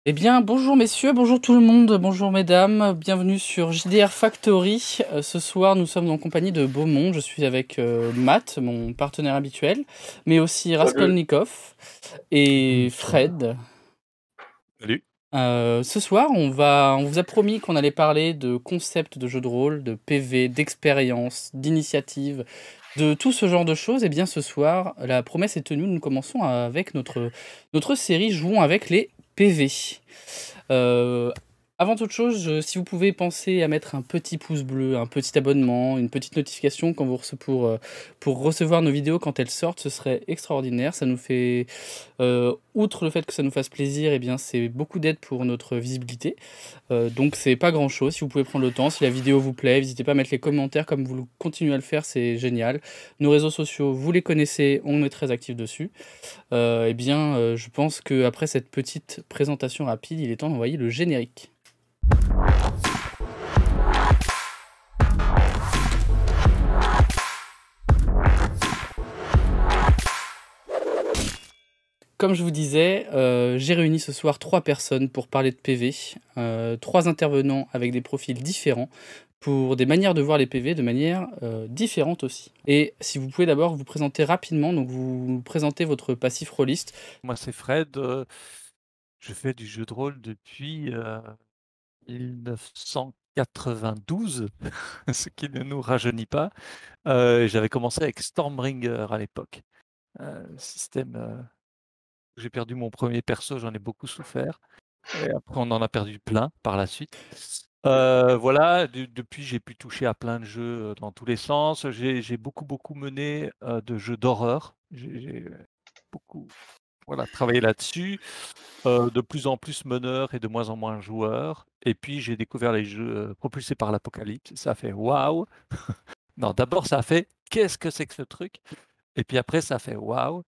Eh bien, bonjour messieurs, bonjour tout le monde, bonjour mesdames, bienvenue sur JDR Factory. Ce soir, nous sommes en compagnie de Beaumont. Je suis avec Matt, mon partenaire habituel, mais aussi Salut. Raskolnikov et Bonsoir. Fred. Salut. Ce soir, on vous a promis qu'on allait parler de concepts de jeux de rôle, de PV, d'expérience, d'initiative, de tout ce genre de choses. Et bien, ce soir, la promesse est tenue. Nous commençons avec notre série Jouons avec les PV. Euh, Avant toute chose, si vous pouvez penser à mettre un petit pouce bleu, un petit abonnement, une petite notification quand pour recevoir nos vidéos quand elles sortent, ce serait extraordinaire. Ça nous fait, outre le fait que ça nous fasse plaisir, eh bien, c'est beaucoup d'aide pour notre visibilité. Donc c'est pas grand-chose. Si vous pouvez prendre le temps, si la vidéo vous plaît, n'hésitez pas à mettre les commentaires comme vous continuez à le faire, c'est génial. Nos réseaux sociaux, vous les connaissez, on est très actifs dessus. Je pense qu'après cette petite présentation rapide, il est temps d'envoyer le générique. Comme je vous disais, j'ai réuni ce soir 3 personnes pour parler de PV, 3 intervenants avec des profils différents, pour des manières de voir les PV de manière différente aussi. Et si vous pouvez d'abord vous présenter rapidement, donc vous présentez votre passif rôliste. Moi, c'est Fred. Je fais du jeu de rôle depuis 1992, ce qui ne nous rajeunit pas. J'avais commencé avec Stormbringer à l'époque. Système. J'ai perdu mon premier perso, j'en ai beaucoup souffert. Et après, on en a perdu plein par la suite. Voilà, depuis, j'ai pu toucher à plein de jeux dans tous les sens. J'ai beaucoup mené de jeux d'horreur. J'ai beaucoup travaillé là-dessus. De plus en plus meneur et de moins en moins joueur. Et puis j'ai découvert les jeux propulsés par l'apocalypse. Ça a fait waouh. Non, d'abord ça a fait qu'est-ce que c'est que ce truc? Et puis après ça a fait waouh.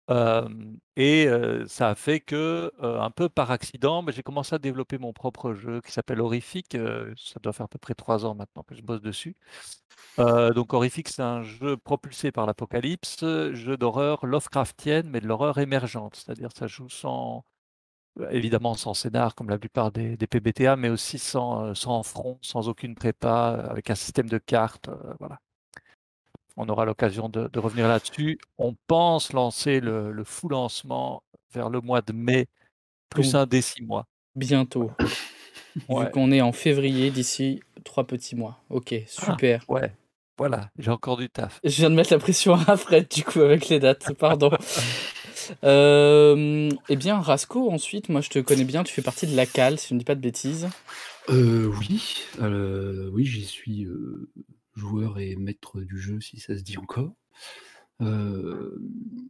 Ça a fait que, un peu par accident, j'ai commencé à développer mon propre jeu qui s'appelle Horrific. Ça doit faire à peu près 3 ans maintenant que je bosse dessus. Donc Horrific, c'est un jeu propulsé par l'apocalypse, jeu d'horreur Lovecraftienne, mais de l'horreur émergente. C'est-à-dire ça joue sans évidemment sans scénar comme la plupart des PBTA, mais aussi sans front, sans aucune prépa, avec un système de cartes, voilà. On aura l'occasion de revenir là-dessus. On pense lancer le full lancement vers le mois de mai, plus Donc un des 6 mois. bientôt, Voilà. vu Ouais. qu'on est en février, d'ici 3 petits mois. OK, Ah! super. Ouais, voilà, j'ai encore du taf. Je viens de mettre la pression à Fred, du coup, avec les dates, pardon. Eh bien, Rasco, ensuite, moi, je te connais bien, tu fais partie de la CAL, si je ne dis pas de bêtises. Oui, j'y suis, joueur et maître du jeu, si ça se dit encore.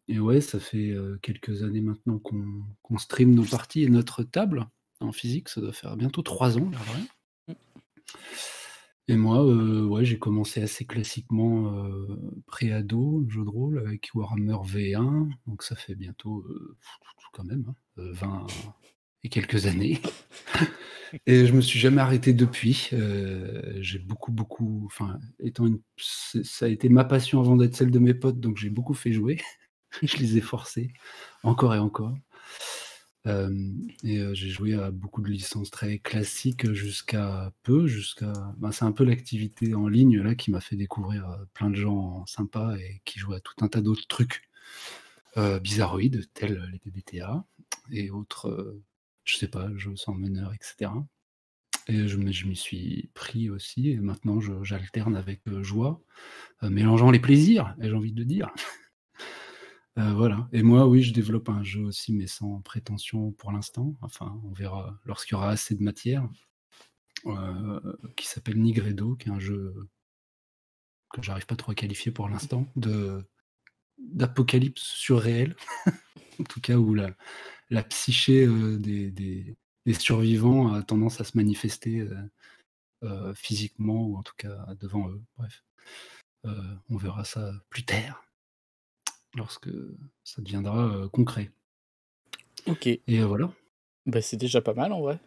Et ouais, ça fait, quelques années maintenant qu'on stream nos parties et notre table en physique. Ça doit faire bientôt 3 ans, l'air de rien. Mmh. Et moi, ouais, j'ai commencé assez classiquement, pré-ado, jeu de rôle avec Warhammer V1, donc ça fait bientôt, quand même, hein, 20 et quelques années. Et je me suis jamais arrêté depuis. J'ai beaucoup enfin, étant une ça a été ma passion avant d'être celle de mes potes, donc j'ai beaucoup fait jouer. Je les ai forcés, encore et encore. J'ai joué à beaucoup de licences très classiques c'est un peu l'activité en ligne là qui m'a fait découvrir, plein de gens sympas et qui jouent à tout un tas d'autres trucs, bizarroïdes tels les PBTA et autres, je sais pas, jeux sans meneur et cetera. Et je m'y suis pris aussi et maintenant j'alterne avec, joie, mélangeant les plaisirs, ai-je envie de dire. Voilà et moi, oui, je développe un jeu aussi, mais sans prétention pour l'instant. Enfin, on verra lorsqu'il y aura assez de matière, qui s'appelle Nigredo, qui est un jeu que j'arrive pas trop à qualifier pour l'instant, d'apocalypse surréel. En tout cas, où la psyché, des survivants a tendance à se manifester, physiquement ou en tout cas devant eux. Bref, on verra ça plus tard, lorsque ça deviendra, concret OK. et voilà. Bah, c'est déjà pas mal, en vrai.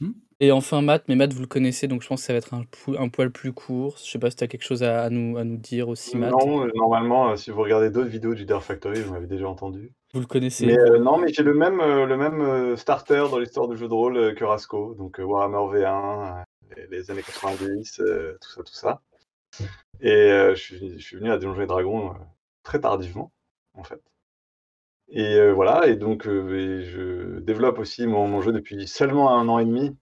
Mmh. Et enfin Matt, mais Matt, vous le connaissez, donc je pense que ça va être un poil plus court. Je sais pas si tu as quelque chose à nous dire aussi, Matt? Non, normalement, si vous regardez d'autres vidéos du Dare Factory, vous m'avez déjà entendu. Vous le connaissez, Mais vous? non, mais j'ai le même starter dans l'histoire du jeu de rôle que Rasco, donc Warhammer V1, les années 90, tout ça. Et je suis venu à Donjons et Dragons très tardivement, en fait. Et voilà, et donc et je développe aussi mon jeu depuis seulement 1 an et demi,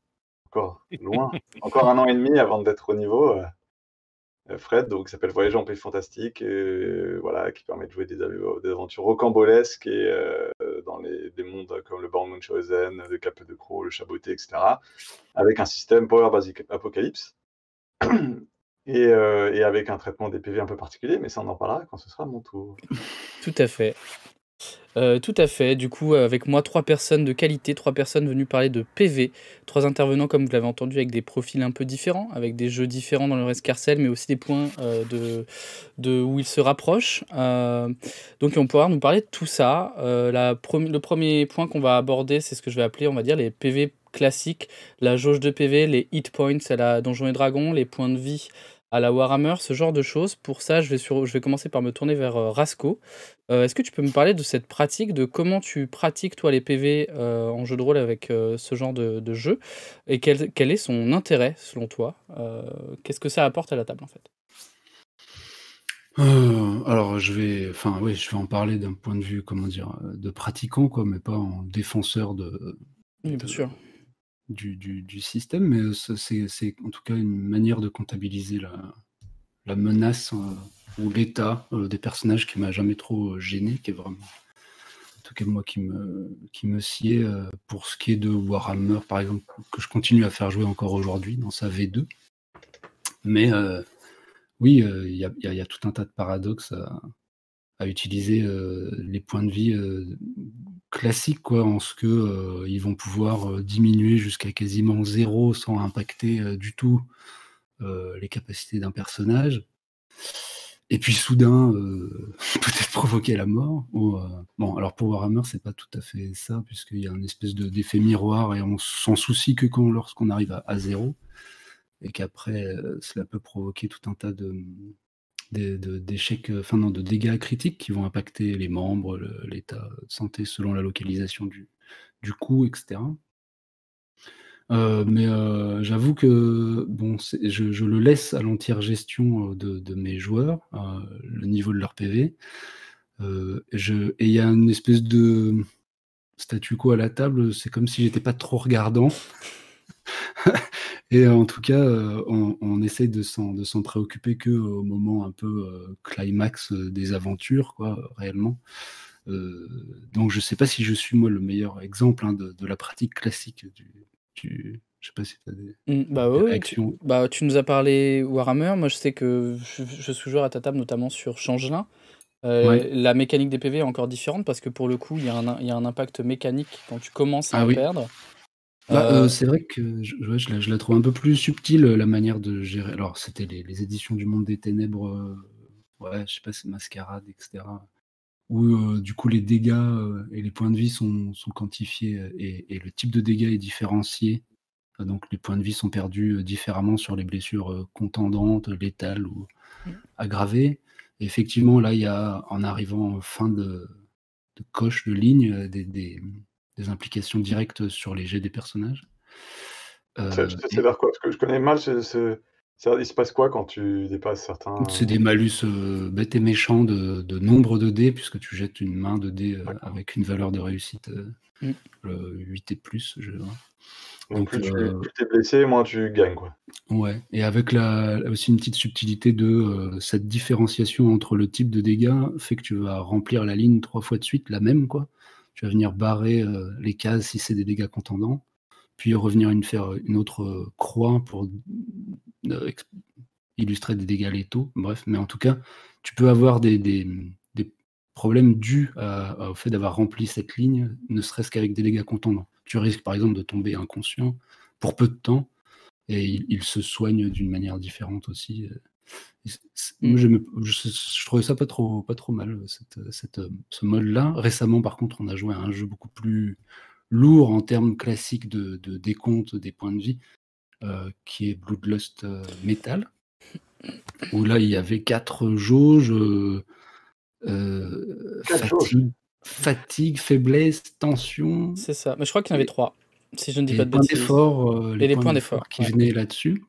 encore loin, encore 1 an et demi avant d'être au niveau. Fred, donc, qui s'appelle Voyage en Pays Fantastique, voilà, qui permet de jouer des aventures rocambolesques et dans des mondes comme le Baron Munchausen, le Cap de Croc, le Chaboté, etc., avec un système Power Basic Apocalypse et avec un traitement des PV un peu particulier, mais ça on en parlera quand ce sera mon tour. Tout à fait. Tout à fait. Du coup, avec moi, 3 personnes de qualité, 3 personnes venues parler de PV, 3 intervenants, comme vous l'avez entendu, avec des profils un peu différents, avec des jeux différents dans leur escarcelle, mais aussi des points de où ils se rapprochent. Donc ils vont pouvoir nous parler de tout ça. Le premier point qu'on va aborder, c'est ce que je vais appeler, on va dire, les PV classiques, la jauge de PV, les hit points à la Donjons et Dragons, les points de vie à la Warhammer, ce genre de choses. Pour ça, je vais commencer par me tourner vers Rasco. Est-ce que tu peux me parler de cette pratique, de comment tu pratiques toi les PV en jeu de rôle avec ce genre de jeu, et quel est son intérêt selon toi? Qu'est-ce que ça apporte à la table en fait? Alors oui, je vais en parler d'un point de vue, comment dire, de pratiquant, quoi, mais pas en défenseur Oui, bien sûr. du système, mais c'est en tout cas une manière de comptabiliser la menace ou l'état des personnages qui m'a jamais trop gêné, qui est vraiment, en tout cas moi, qui me sied pour ce qui est de Warhammer, par exemple, que je continue à faire jouer encore aujourd'hui dans sa V2. Mais oui, il y a tout un tas de paradoxes à utiliser les points de vie classiques, quoi, en ce que ils vont pouvoir diminuer jusqu'à quasiment 0 sans impacter du tout les capacités d'un personnage. Et puis soudain, peut-être provoquer la mort. Bon, alors pour Warhammer, c'est pas tout à fait ça, puisqu'il y a une espèce d'effet miroir et on s'en soucie que lorsqu'on arrive à 0, et qu'après, cela peut provoquer tout un tas d'échecs, enfin non, de dégâts critiques qui vont impacter les membres, l'état de santé selon la localisation du coup, etc. Mais j'avoue que bon, je le laisse à l'entière gestion de mes joueurs, le niveau de leur PV. Et il y a une espèce de statu quo à la table, c'est comme si j'étais pas trop regardant. Et en tout cas, on essaye de s'en préoccuper qu'au moment un peu climax des aventures, quoi, réellement. Donc je sais pas si je suis moi le meilleur exemple, hein, de la pratique classique du je sais pas si tu as Bah des oui, réactions? tu nous as parlé Warhammer. Moi, je sais que je suis joueur à ta table, notamment sur Changelin. Ouais. La mécanique des PV est encore différente parce que pour le coup, il y a un impact mécanique quand tu commences à Ah en oui. perdre. C'est vrai que je la trouve un peu plus subtile, la manière de gérer. Alors c'était les éditions du Monde des Ténèbres, ouais, je sais pas, c'est Mascarade, et cetera, où, du coup les dégâts, et les points de vie sont quantifiés, et le type de dégâts est différencié. Donc les points de vie sont perdus, différemment sur les blessures, contendantes, létales ou Mmh. aggravées. Et effectivement, là, il y a, en arrivant en fin de coche, de ligne, des implications directes sur les jets des personnages. C'est Et vers quoi? Parce que je connais mal il se passe quoi quand tu dépasses c'est certains. des malus, bêtes et méchants de nombre de dés, puisque tu jettes une main de dés, D'accord. avec une valeur de réussite, Mmh. 8 et plus, je crois. Donc Donc, plus tu es blessé, moins tu gagnes, quoi. ouais, et avec aussi une petite subtilité de cette différenciation entre le type de dégâts fait que tu vas remplir la ligne 3 fois de suite, la même, quoi. Tu vas venir barrer les cases si c'est des dégâts contendants, puis revenir faire une autre croix pour illustrer des dégâts létaux. Bref, mais en tout cas, tu peux avoir des problèmes dus au fait d'avoir rempli cette ligne, ne serait-ce qu'avec des dégâts contendants. Tu risques par exemple de tomber inconscient pour peu de temps, et il se soigne d'une manière différente aussi. Moi, je trouvais ça pas trop mal, ce mode-là. Récemment, par contre, on a joué à un jeu beaucoup plus lourd en termes classiques de décompte des points de vie, qui est Bloodlust Metal, où là, il y avait 4 jauges, 4 jauges? fatigue. fatigue, faiblesse, tension C'est ça. Mais je crois qu'il y en avait et 3, si je ne dis et pas les de points bêtises. d'effort, Et les points d'effort, qui ouais. venaient là-dessus.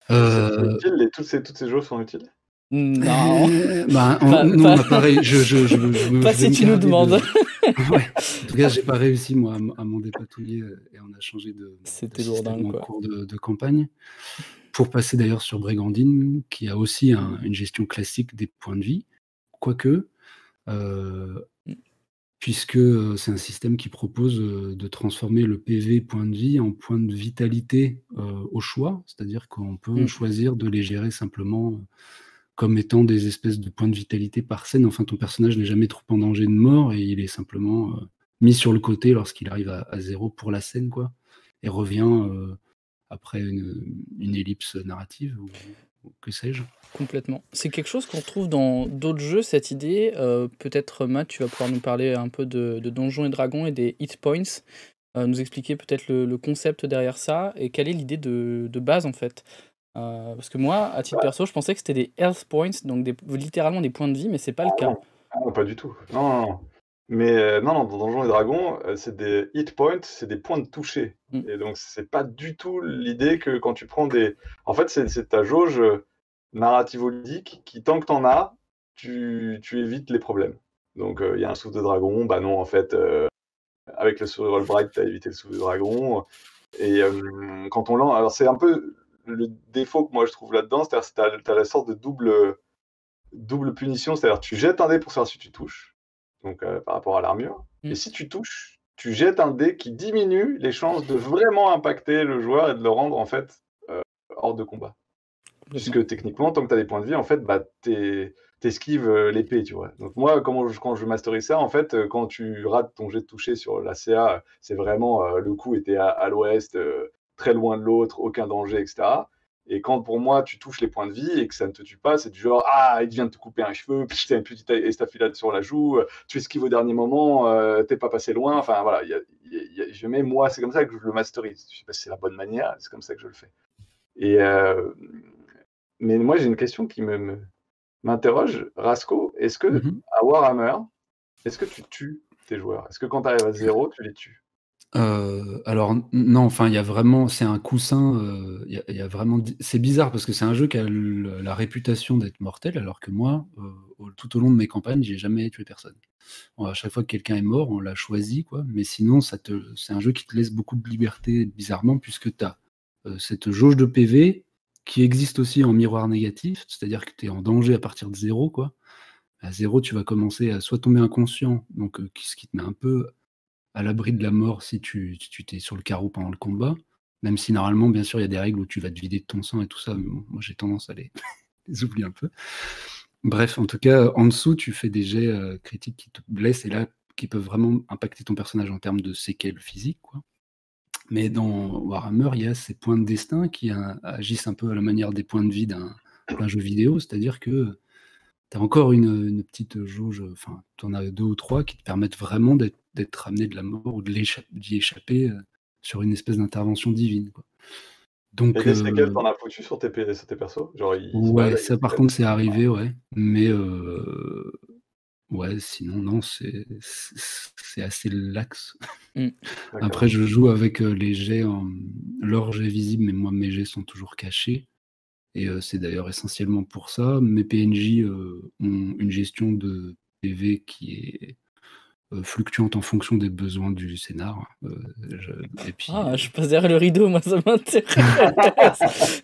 Et c'est Euh, utile, toutes ces jauges sont utiles? Non, nous, on pas, n'a pas réussi. Je pas vais si me tu nous garder demandes. Ouais. En tout cas, j'ai pas réussi, moi, à m'en dépatouiller et on a changé de C'était système lourdingue, en quoi. cours de campagne. Pour passer d'ailleurs sur Brigandine, qui a aussi une gestion classique des points de vie, quoique, euh, puisque c'est un système qui propose de transformer le PV point de vie en point de vitalité au choix, c'est-à-dire qu'on peut choisir de les gérer simplement comme étant des espèces de points de vitalité par scène. Enfin, ton personnage n'est jamais trop en danger de mort et il est simplement mis sur le côté lorsqu'il arrive à 0 pour la scène, quoi, et revient après une ellipse narrative ou que sais-je. Complètement. C'est quelque chose qu'on trouve dans d'autres jeux, cette idée. Peut-être, Matt, tu vas pouvoir nous parler un peu de Donjons et Dragons et des hit points, nous expliquer peut-être le concept derrière ça et quelle est l'idée de base, en fait. Parce que moi, à titre perso, je pensais que c'était des health points, donc littéralement des points de vie, mais c'est pas le cas. Non, pas du tout. Non. Mais non, dans Donjons et Dragons, c'est des hit points, c'est des points de toucher. Et donc, c'est pas du tout l'idée que quand tu prends des... En fait, c'est ta jauge narrativo-ludique qui, tant que t'en as, tu évites les problèmes. Donc, il y a un souffle de dragon, bah non, en fait, avec le Survival Bright, t'as évité le souffle de dragon. Et quand on lance... Alors, c'est un peu le défaut que moi je trouve là-dedans, c'est-à-dire que t'as la sorte de double punition, c'est-à-dire tu jettes un dé pour savoir si tu touches, donc par rapport à l'armure, et si tu touches, tu jettes un dé qui diminue les chances de vraiment impacter le joueur et de le rendre en fait hors de combat. Puisque techniquement, tant que tu as des points de vie, en fait, bah, t'esquives l'épée, tu vois. Donc moi, quand je masterise ça, en fait, quand tu rates ton jet de toucher sur la CA, c'est vraiment le coup était à l'ouest, très loin de l'autre, aucun danger, etc. Et quand pour moi, tu touches les points de vie et que ça ne te tue pas, c'est du genre, ah, il vient de te couper un cheveu, puis t'as une petite estafilade sur la joue, tu esquives au dernier moment, t'es pas passé loin. Enfin voilà, je mets moi, c'est comme ça que je le masterise. Je sais pas si c'est la bonne manière, c'est comme ça que je le fais. Et mais moi, j'ai une question qui m'interroge. Rasco, est-ce que à Warhammer, est-ce que tu tues tes joueurs? Est-ce que quand tu arrives à 0, tu les tues? Alors non, enfin il y a vraiment, c'est un coussin, il y a vraiment, c'est bizarre parce que c'est un jeu qui a la réputation d'être mortel, alors que moi, tout au long de mes campagnes, j'ai jamais tué personne. À chaque fois que quelqu'un est mort, on l'a choisi, quoi. Mais sinon, c'est un jeu qui te laisse beaucoup de liberté, bizarrement, puisque tu as cette jauge de PV qui existe aussi en miroir négatif, c'est-à-dire que tu es en danger à partir de 0, quoi. À 0, tu vas commencer à soit tomber inconscient, donc ce qui te met un peu à l'abri de la mort si tu t'es sur le carreau pendant le combat, même si normalement, bien sûr, il y a des règles où tu vas te vider de ton sang et tout ça, mais bon, moi j'ai tendance à les oublier un peu. Bref, en tout cas, en dessous, tu fais des jets critiques qui te blessent et là, qui peuvent vraiment impacter ton personnage en termes de séquelles physiques, quoi. Mais dans Warhammer, il y a ces points de destin qui agissent un peu à la manière des points de vie d'un jeu vidéo, c'est-à-dire que tu as encore une petite jauge, enfin, tu en as 2 ou 3 qui te permettent vraiment d'être ramené de la mort ou d'y échapper sur une espèce d'intervention divine, quoi. Donc, Et des séquelles, t'en as foutu sur tes persos? Genre, ils se ouais, baladent avec ça des par séquelles? contre, c'est arrivé, ouais. Mais ouais, sinon, non, c'est assez lax. Après, je joue avec les jets, leurs jets visibles, mais moi, mes jets sont toujours cachés. Et c'est d'ailleurs essentiellement pour ça. Mes PNJ ont une gestion de PV qui est fluctuante en fonction des besoins du scénar. Et puis, je passe derrière le rideau, moi ça m'intéresse.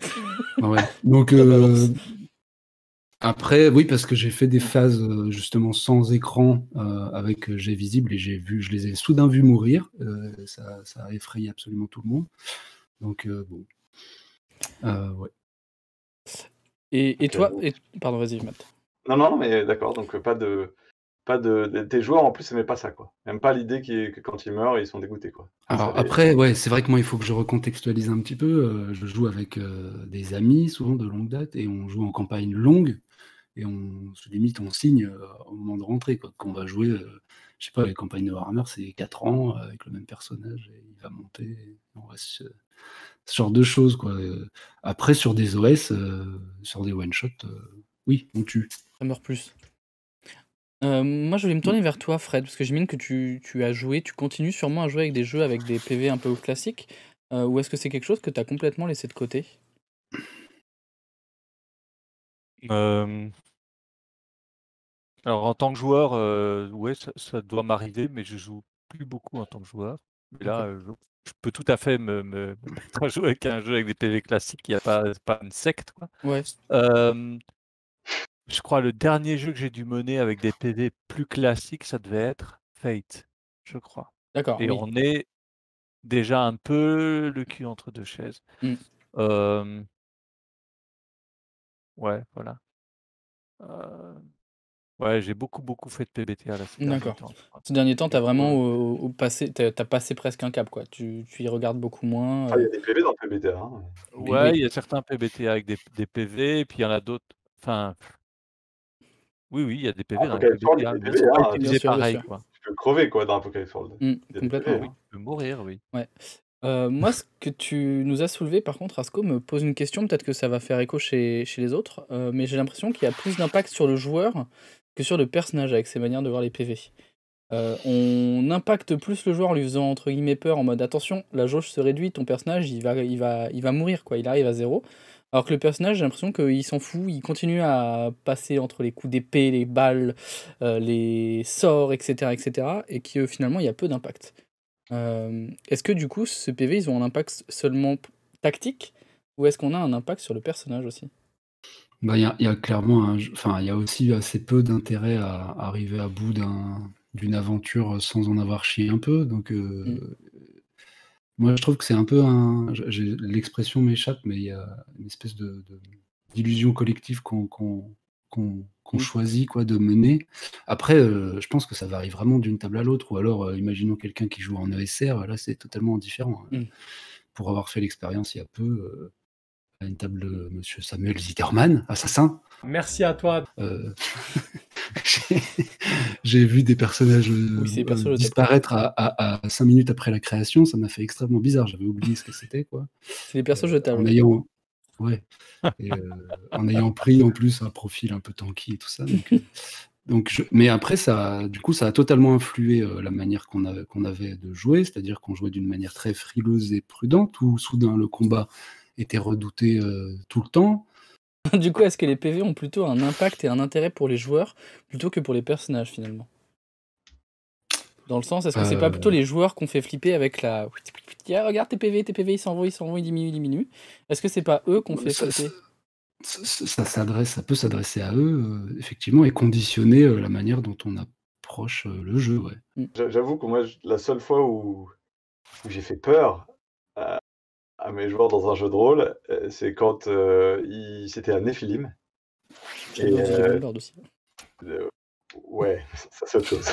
ouais. Donc, après, oui, parce que j'ai fait des phases justement sans écran avec jet visible et je les ai soudain vus mourir. Ça a effrayé absolument tout le monde. Donc, bon. Ouais. Et toi, pardon, vas-y, Matt. Non, mais d'accord, donc pas de tes joueurs en plus n'aimaient pas ça, quoi. Même pas l'idée que quand ils meurent, ils sont dégoûtés, quoi. Alors après, ouais, c'est vrai que moi, il faut que je recontextualise un petit peu. Je joue avec des amis, souvent de longue date, et on joue en campagne longue, et on se limite, on signe au moment de rentrer, quoi. Qu'on va jouer, je sais pas, les campagnes de Warhammer, c'est 4 ans avec le même personnage, et il va monter, et on va ce genre de choses, quoi. Après, sur des OS, sur des one-shots, oui, on tue. Ça meurt plus. Moi, je voulais me tourner vers toi, Fred, parce que j'imagine que tu continues sûrement à jouer avec des jeux avec des PV un peu classiques, ou est-ce que c'est quelque chose que tu as complètement laissé de côté? Hem, alors en tant que joueur, ouais, ça doit m'arriver, mais je joue plus beaucoup en tant que joueur. Mais là, OK. je peux tout à fait me mettre à jouer avec un jeu avec des PV classiques, il y a pas c'est pas une secte, quoi. Ouais, Hem, je crois le dernier jeu que j'ai dû mener avec des PV plus classiques, ça devait être Fate, je crois, d'accord, et oui. on est déjà un peu le cul entre 2 chaises. Mmh. Hem, ouais, voilà. Heu, ouais, j'ai beaucoup, beaucoup fait de PBTA là ces derniers D'accord. temps, je crois. Ces derniers temps, tu as Donc vraiment au passé tu as passé presque un cap, quoi. Tu y regardes beaucoup moins, Ah, il y a des PV dans le PBTA, hein. Oui, ouais, oui, il y a certains PBTA avec des PV et puis il y en a d'autres, enfin, oui, oui, il y a des PV dans les Apocalypse World, il y a PBTA, des mais ils PV, sont pas hein, bien utilisés sûr, bien pareil, sûr. quoi. tu peux crever quoi dans Apocalypse World. Il y a des Complètement. PV, Oui, hein. tu peux mourir, oui. Ouais. Moi, ce que tu nous as soulevé, par contre, Asco, me pose une question, peut-être que ça va faire écho chez les autres, mais j'ai l'impression qu'il y a plus d'impact sur le joueur que sur le personnage avec ses manières de voir les PV. On impacte plus le joueur en lui faisant, entre guillemets, «peur», en mode: «Attention, la jauge se réduit, ton personnage, il va mourir, quoi, il arrive à 0». Alors que le personnage, j'ai l'impression qu'il s'en fout, il continue à passer entre les coups d'épée, les balles, les sorts et cetera et que, finalement, il y a peu d'impact. Est-ce que du coup, ce PV, ils ont un impact seulement tactique ou est-ce qu'on a un impact sur le personnage aussi? bah, il y a clairement enfin, il y a aussi assez peu d'intérêt à arriver à bout d'une aventure sans en avoir chié un peu. Donc, Mmh. moi, je trouve que c'est un peu l'expression m'échappe, mais il y a une espèce d'illusion collective qu'on Oui. choisit quoi de mener. Après, je pense que ça varie vraiment d'une table à l'autre ou alors, imaginons quelqu'un qui joue en ESR, là, c'est totalement différent. Mmh. Pour avoir fait l'expérience il y a peu, à une table de monsieur Samuel Zitterman, assassin, Merci à toi. j'ai j'ai vu des personnages, Oui, c'est les persos de top. disparaître à 5 minutes après la création, ça m'a fait extrêmement bizarre, j'avais oublié ce que c'était quoi. C'est les persos jetables, En oui. ayant Ouais, et en ayant pris en plus un profil un peu tanky et tout ça, donc mais après ça du coup, ça a totalement influé, la manière qu'on avait de jouer, c'est-à-dire qu'on jouait d'une manière très frileuse et prudente, où soudain le combat était redouté, tout le temps. Du coup, est-ce que les PV ont plutôt un impact et un intérêt pour les joueurs, plutôt que pour les personnages, finalement? Dans le sens, est-ce que c'est pas plutôt Heu, les joueurs qu'on fait flipper avec la: «Ah regarde tes PV, ils s'en vont, ils diminuent, ils diminuent». Est-ce que c'est pas eux qu'on fait ça flipper? ça peut s'adresser à eux, effectivement, et conditionner, la manière dont on approche, le jeu, ouais. Mmh. J'avoue que moi, la seule fois où j'ai fait peur à mes joueurs dans un jeu de rôle, c'est quand c'était à Néphilim. Et Shadow of the Demon aussi. le- ouais, ça c'est autre chose.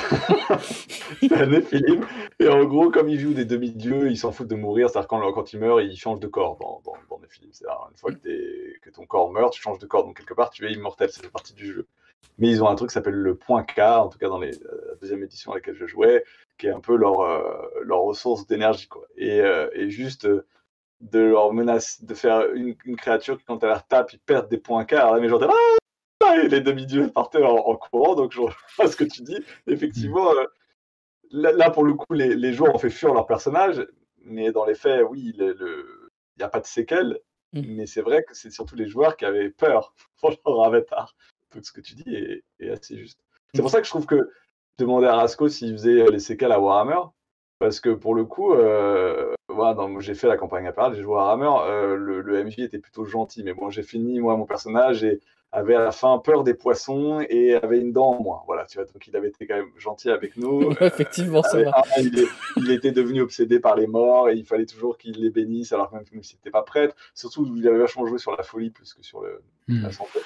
C'était à Néphilim. Et en gros, comme ils jouent des demi-dieux, ils s'en foutent de mourir. C'est-à-dire quand ils meurent, ils changent de corps dans Néphilim. C'est-à-dire une fois Mmh. que ton corps meurt, tu changes de corps. Donc quelque part, tu es immortel. Ça fait partie du jeu. Mais ils ont un truc qui s'appelle le point K, en tout cas dans la deuxième édition à laquelle je jouais, qui est un peu leur ressource d'énergie, quoi. Et juste de leur menace, de faire une créature qui, quand elle leur tape, ils perdent des points K. Alors là, mes gens étaient là, et les demi-dieux partaient en courant. Donc je vois ce que tu dis. Mmh. Effectivement, là, pour le coup, les joueurs ont fait fuir leur personnage, mais dans les faits, oui, il n'y a pas de séquelles. Mmh. Mais c'est vrai que c'est surtout les joueurs qui avaient peur pour leur avatar. Donc ce que tu dis est assez juste. C'est pour OK. ça que je trouve que demander à Rasco s'il faisait les séquelles à Warhammer, parce que pour le coup, voilà, j'ai fait la campagne impériale, j'ai joué à Warhammer, le MJ était plutôt gentil, mais bon, j'ai fini, moi, mon personnage, et avait à la fin peur des poissons et avait une dent en moins. Voilà, tu vois, donc il avait été quand même gentil avec nous. Ouais, effectivement, ça Avec va. il était devenu obsédé par les morts et il fallait toujours qu'il les bénisse, alors que même s'il n'était pas prêtre. Surtout, il avait vachement joué sur la folie plus que sur la Mmh. santé.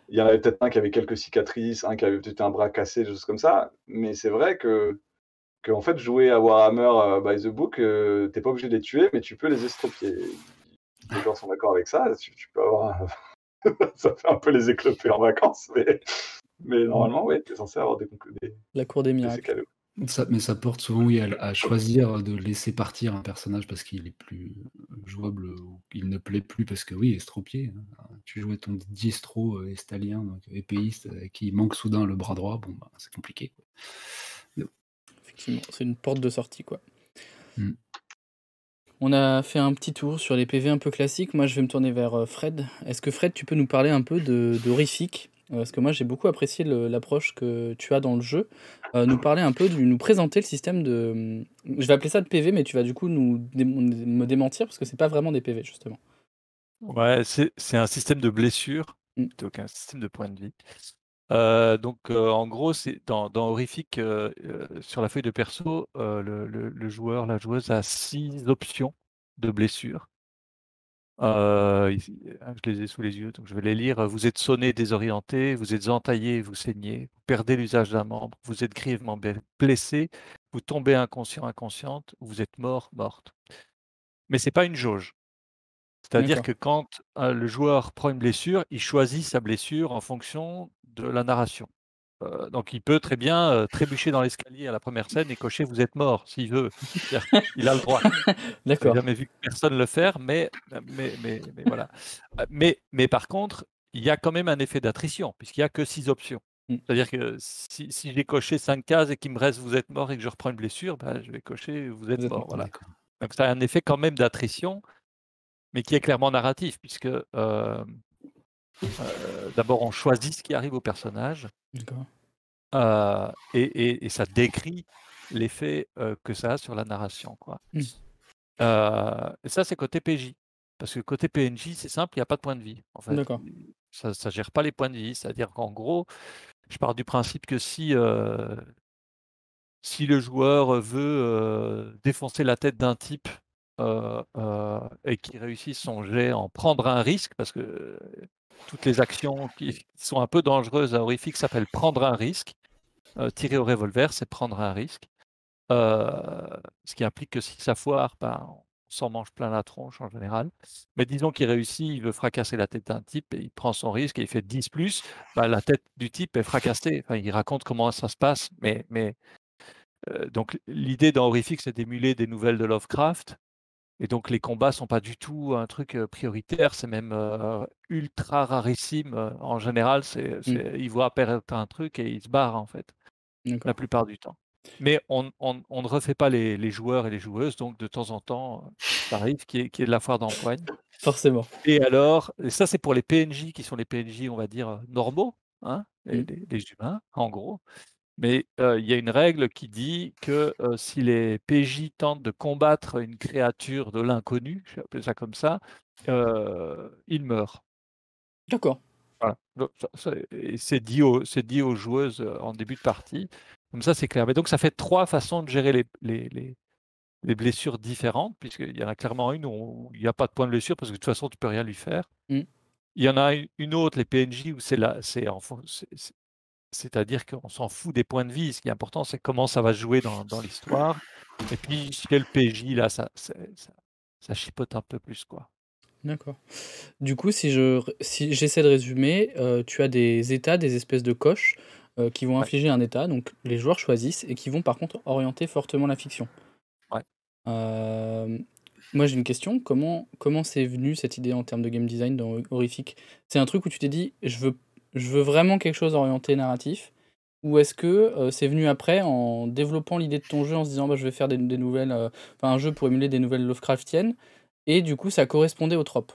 Il y en avait peut-être un qui avait quelques cicatrices, un qui avait peut-être un bras cassé, des choses comme ça. Mais c'est vrai que en fait, jouer à Warhammer by the book, t'es pas obligé de les tuer, mais tu peux les estropier. Les joueurs sont d'accord avec ça. Tu peux avoir ça fait un peu les éclopés en vacances, mais normalement, oui, t'es censé avoir La cour des des miracles. séquelles. Mais ça porte souvent, oui, à choisir de laisser partir un personnage parce qu'il est plus jouable ou qu'il ne plaît plus parce que oui, estropié, hein. tu jouais ton distro estalien, donc épéiste, qui manque soudain le bras droit, bon, bah, c'est compliqué, quoi. Effectivement, c'est une porte de sortie, quoi. Mmh. On a fait un petit tour sur les PV un peu classiques. Moi, je vais me tourner vers Fred. Est-ce que Fred, tu peux nous parler un peu d'Horrifique? Parce que moi, j'ai beaucoup apprécié l'approche que tu as dans le jeu. Nous parler un peu, nous présenter le système de. Je vais appeler ça de PV, mais tu vas du coup me démentir parce que c'est pas vraiment des PV, justement. Ouais, c'est un système de blessure Mm. plutôt qu'un système de points de vie. Donc, en gros, c'est dans Horrifique, sur la feuille de perso, le joueur, la joueuse a 6 options de blessure. Ici, je les ai sous les yeux, donc je vais les lire. Vous êtes sonné, désorienté, vous êtes entaillé, vous saignez, vous perdez l'usage d'un membre, vous êtes grièvement blessé, vous tombez inconscient, inconsciente, vous êtes mort, morte. Mais c'est pas une jauge. C'est-à-dire D'accord. que quand, le joueur prend une blessure, il choisit sa blessure en fonction de la narration. Donc il peut très bien, trébucher dans l'escalier à la première scène et cocher «Vous êtes mort» s'il veut. C'est-à-dire qu'il a le droit. J'ai D'accord. jamais vu personne le faire, mais voilà. Mais par contre, il y a quand même un effet d'attrition puisqu'il y a que 6 options. Mm. C'est-à-dire que si j'ai coché 5 cases et qu'il me reste «Vous êtes mort» et que je reprends une blessure, bah, je vais cocher «Vous êtes Vous êtes mort», mort. voilà. D'accord. Donc ça a un effet quand même d'attrition, mais qui est clairement narratif puisque, d'abord on choisit ce qui arrive au personnage, D'accord. et ça décrit l'effet, que ça a sur la narration, quoi. Mm. Et ça, c'est côté PJ. Parce que côté PNJ, c'est simple, il y a pas de point de vie, en fait. D'accord. Ça gère pas les points de vie. C'est-à-dire qu'en gros, je pars du principe que si le joueur veut, défoncer la tête d'un type, et qu'il réussisse son jet en prendre un risque, parce que, toutes les actions qui sont un peu dangereuses à Horrifique s'appellent prendre un risque. Tirer au revolver, c'est prendre un risque. Ce qui implique que si ça foire, ben, on s'en mange plein la tronche en général. Mais disons qu'il réussit, il veut fracasser la tête d'un type et il prend son risque et il fait 10+, bah, la tête du type est fracassée. Enfin, il raconte comment ça se passe, donc l'idée dans Horrifique, c'est d'émuler des nouvelles de Lovecraft et donc les combats sont pas du tout un truc, prioritaire, c'est même, ultra rarissime, en général, Mm. il voit apparaître un truc et il se barre, en fait, la D'accord. plupart du temps. Mais on ne refait pas les joueurs et les joueuses, donc de temps en temps, ça arrive qu'il y ait de la foire d'empoigne. Forcément. Et alors et ça, c'est pour les PNJ qui sont les PNJ, on va dire, normaux, hein, Mm. les humains, en gros. Mais, il y a une règle qui dit que, si les PJ tentent de combattre une créature de l'inconnu, je vais appeler ça comme ça, ils meurent. D'accord. Voilà, donc ça et c'est dit aux joueuses, en début de partie. Comme ça, c'est clair. Mais donc ça fait 3 façons de gérer les blessures différentes, puisqu'il y en a clairement une où il y a pas de point de blessure parce que de toute façon tu peux rien lui faire. Mm. Il y en a une autre, les PNJ, où c'est en fon c'est-à-dire qu'on s'en fout des points de vie. Ce qui est important, c'est comment ça va se jouer dans l'histoire. Et puis chez le PJ, là, ça chipote un peu plus, quoi. D'accord. Du coup, si j'essaie de résumer, tu as des états, des espèces de coches, qui vont Ouais, infliger un état, donc les joueurs choisissent et qui vont par contre orienter fortement la fiction. ouais. Hem, Moi j'ai une question, comment c'est venu cette idée en termes de game design dans Horrifique? C'est un truc où tu t'es dit: «Je veux vraiment quelque chose orienté narratif», ou est-ce que, c'est venu après en développant l'idée de ton jeu en se disant: «Bah, je vais faire des nouvelles, enfin un jeu pour émuler des nouvelles Lovecraftiennes», et du coup ça correspondait aux tropes?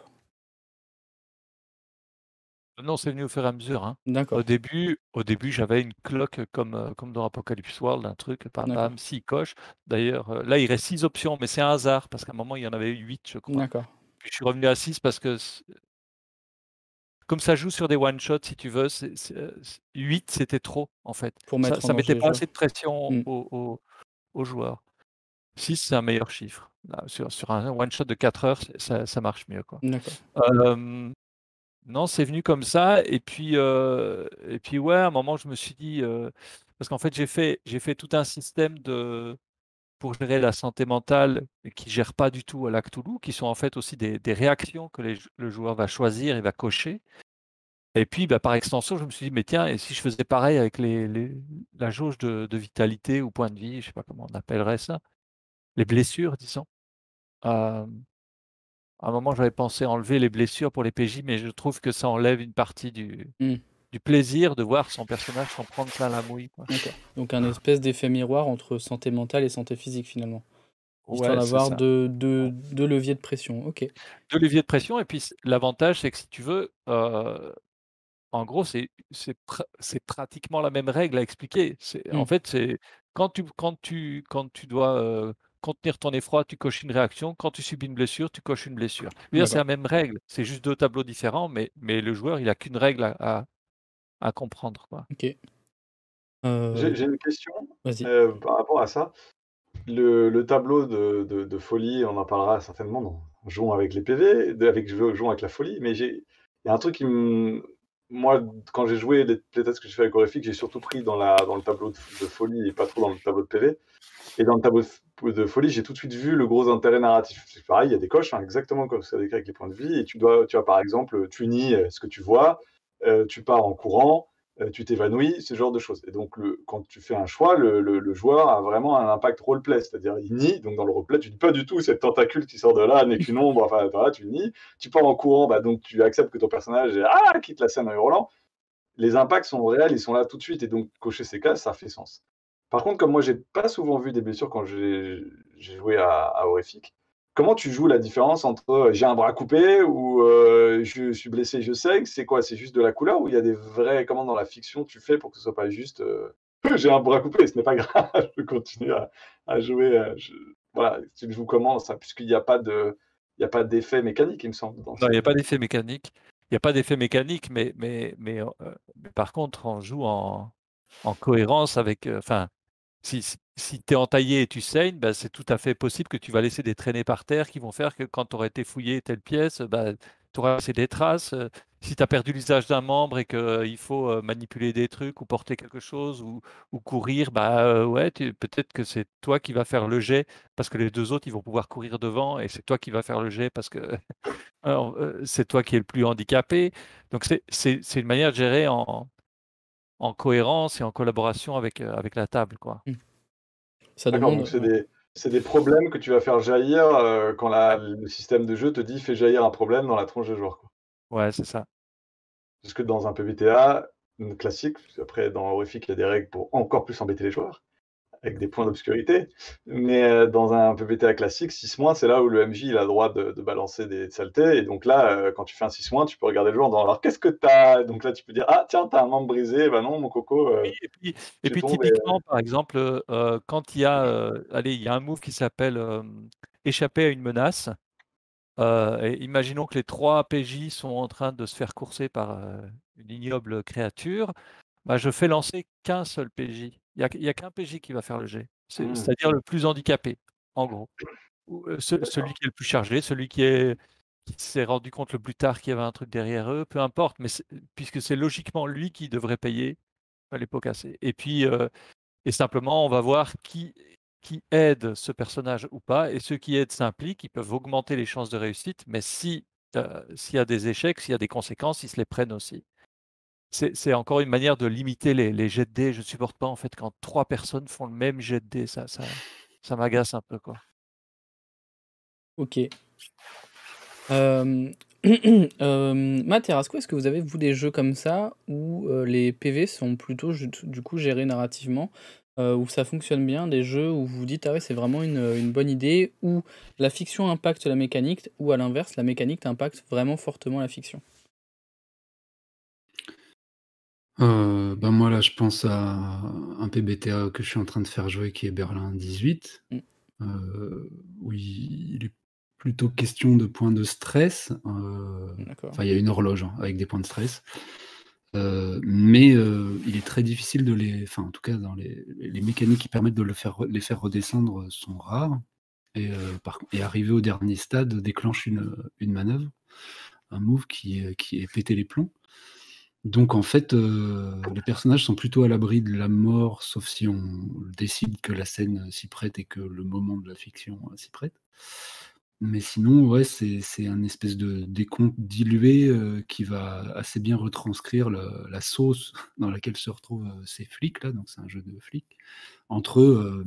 Non, c'est venu au fur et à mesure, hein. Au D'accord, début au début, j'avais une cloque comme dans Apocalypse World, un truc, pam d'accord, pam, 6 coches. D'ailleurs, là, il reste 6 options, mais c'est un hasard parce qu'à un moment, il y en avait 8, je crois. d'accord. Puis je suis revenu à 6 parce que comme ça joue sur des one shots, si tu veux, 8, c'était trop, en fait. Pour Ça mettre en ça danger mettait les pas joueurs. assez de pression Mmh. aux joueurs. 6, c'est un meilleur chiffre. Là, sur un one shot de 4 heures, ça marche mieux, quoi. D'accord. Hem, non, c'est venu comme ça et puis ouais, à un moment, je me suis dit, parce qu'en fait, j'ai fait tout un système pour gérer la santé mentale et qui gère pas du tout la Cthulhu, qui sont en fait aussi des réactions que le joueur va choisir et va cocher. Et puis, bah, par extension, je me suis dit: «Mais tiens, et si je faisais pareil avec la jauge de vitalité ou point de vie?» Je sais pas comment on appellerait ça. Les blessures, disons. Hem, À un moment, j'avais pensé enlever les blessures pour les PJ, mais je trouve que ça enlève une partie Hmm, du plaisir de voir son personnage s'en prendre plein la mouille, quoi. d'accord. Donc un espèce d'effet miroir entre santé mentale et santé physique finalement. Histoire Ouais, c'est d'avoir ça. deux leviers de pression. Ok. 2 leviers de pression et puis l'avantage, c'est que si tu veux, en gros, c'est pratiquement la même règle à expliquer. En Hmm, fait, c'est quand tu dois, contenir ton effroi, tu coches une réaction. Quand tu subis une blessure, tu coches une blessure. Je veux dire, c'est d'accord. la même règle, c'est juste 2 tableaux différents, mais le joueur, il a qu'une règle à comprendre, quoi. Ok. Euh, J'ai une question Vas-y. par rapport à ça. Le tableau de folie, on en parlera certainement dans Jouons avec les PV, Jouons avec la folie, mais il y a un truc moi, quand j'ai joué les tests que j'ai fait avec Horrific, j'ai surtout pris dans le tableau de folie et pas trop dans le tableau de PV. Et dans le tableau de folie, j'ai tout de suite vu le gros intérêt narratif. C'est pareil, il y a des coches, hein, exactement comme ça décrit avec les points de vie, et tu as par exemple, tu nies ce que tu vois, tu pars en courant, tu t'évanouis, ce genre de choses. Et donc, quand tu fais un choix, le joueur a vraiment un impact roleplay, c'est-à-dire il nie, donc dans le roleplay, tu dis pas du tout cette tentacule qui sort de là n'est qu'une ombre, enfin voilà, tu nies, tu pars en courant, bah, donc tu acceptes que ton personnage quitte la scène en hurlant. Les impacts sont réels, ils sont là tout de suite, et donc cocher ces cases, ça fait sens. Par contre, comme moi, j'ai pas souvent vu des blessures quand j'ai joué à Horrific, comment tu joues la différence entre j'ai un bras coupé ou je suis blessé, je saigne? C'est quoi? C'est juste de la couleur ou il y a des vrais. Comment dans la fiction tu fais pour que ce soit pas juste j'ai un bras coupé, ce n'est pas grave, je continue à jouer. Voilà, tu le joues comment ça? Puisqu'il n'y a pas de, il y a pas d'effet mécanique, il me semble, dans Non, il ces. y a pas d'effet mécanique. Il y a pas d'effet mécanique, mais par contre, on joue en cohérence avec, enfin, si tu es entaillé et tu saignes, bah, c'est tout à fait possible que tu vas laisser des traînées par terre qui vont faire que quand tu aurais été fouillé telle pièce, bah, tu auras laissé des traces. Si tu as perdu l'usage d'un membre et qu'il faut manipuler des trucs ou porter quelque chose ou courir, bah, ouais, peut-être que c'est toi qui vas faire le jet parce que les 2 autres, ils vont pouvoir courir devant et c'est toi qui vas faire le jet parce que alors, c'est toi qui es le plus handicapé. Donc c'est une manière de gérer en cohérence et en collaboration avec la table, quoi. Hmm. Ça D'accord, demande. donc Ouais. c'est des problèmes que tu vas faire jaillir quand le système de jeu te dit fais jaillir un problème dans la tronche de joueur, quoi. Ouais, c'est ça. Parce que dans un PBTA classique, après dans Horrific, il y a des règles pour encore plus embêter les joueurs, avec des points d'obscurité. Mais dans un PBTA classique, 6-, c'est là où le MJ il a le droit de balancer des saletés. Et donc là, quand tu fais un 6-, tu peux regarder le joueur dans alors qu'est-ce que t'as? Donc là, tu peux dire ah tiens, t'as un membre brisé. Bah non, mon coco, Oui et j'ai puis tombé. typiquement, par exemple, quand il y a, allez, il y a un move qui s'appelle, échapper à une menace. Et imaginons que les 3 PJ sont en train de se faire courser par, une ignoble créature. Bah, je fais lancer qu'un seul PJ. Il y a qu'un PJ qui va faire le jet. Hmm. C'est-à-dire le plus handicapé, en gros. Ou, celui D'accord. qui est le plus chargé, celui qui s'est rendu compte le plus tard qu'il y avait un truc derrière eux, peu importe, mais puisque c'est logiquement lui qui devrait payer, les pots cassés. Et puis, et simplement, on va voir qui aide ce personnage ou pas. Et ceux qui aident s'impliquent, ils peuvent augmenter les chances de réussite, mais s'il y a des échecs, s'il y a des conséquences, ils se les prennent aussi. C'est encore une manière de limiter les jets de dés. Je ne supporte pas en fait quand 3 personnes font le même jet de dés. Ça m'agace un peu, quoi. Ok. Matt et Rasco, est-ce que vous avez, vous, des jeux comme ça où les PV sont plutôt du coup gérés narrativement, où ça fonctionne bien, des jeux où vous vous dites ah ouais c'est vraiment une bonne idée, où la fiction impacte la mécanique, ou à l'inverse la mécanique impacte vraiment fortement la fiction? Ben moi là, je pense à un PBTA que je suis en train de faire jouer qui est Berlin 18, Mm. où il est plutôt question de points de stress. D'accord. Enfin, il y a une horloge hein, avec des points de stress. Mais il est très difficile de les. Enfin, en tout cas, dans les mécaniques qui permettent de les faire redescendre sont rares. Et arrivé au dernier stade, déclenche une manœuvre, un move qui est péter les plombs. Donc en fait, les personnages sont plutôt à l'abri de la mort, sauf si on décide que la scène s'y prête et que le moment de la fiction s'y prête. Mais sinon, ouais, c'est un espèce de décompte dilué qui va assez bien retranscrire la sauce dans laquelle se retrouvent ces flics là. Donc c'est un jeu de flics entre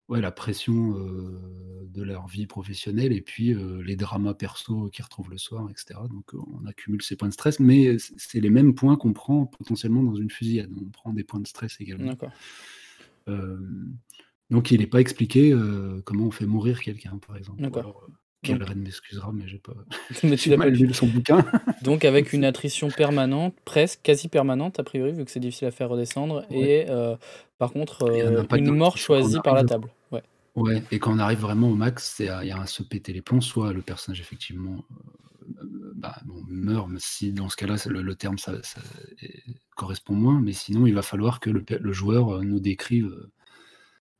ouais, la pression de leur vie professionnelle et puis les dramas perso qu'ils retrouvent le soir, etc. Donc on accumule ces points de stress, mais c'est les mêmes points qu'on prend potentiellement dans une fusillade. On prend des points de stress également. D'accord. Donc il n'est pas expliqué comment on fait mourir quelqu'un, par exemple. Ou D'accord. alors, Kelren m'excusera, mais j'ai pas, Mais tu j'ai l'as mal pas lu son bouquin. Donc avec une attrition permanente, presque quasi permanente a priori, vu que c'est difficile à faire redescendre, Ouais. et par contre Et un impact une dans la mort fiction quand on choisie par la arrive. table. Ouais. Ouais, et quand on arrive vraiment au max, il y a un se péter les plombs, soit le personnage effectivement meurt, mais si dans ce cas-là, le terme correspond moins, mais sinon il va falloir que le joueur nous décrive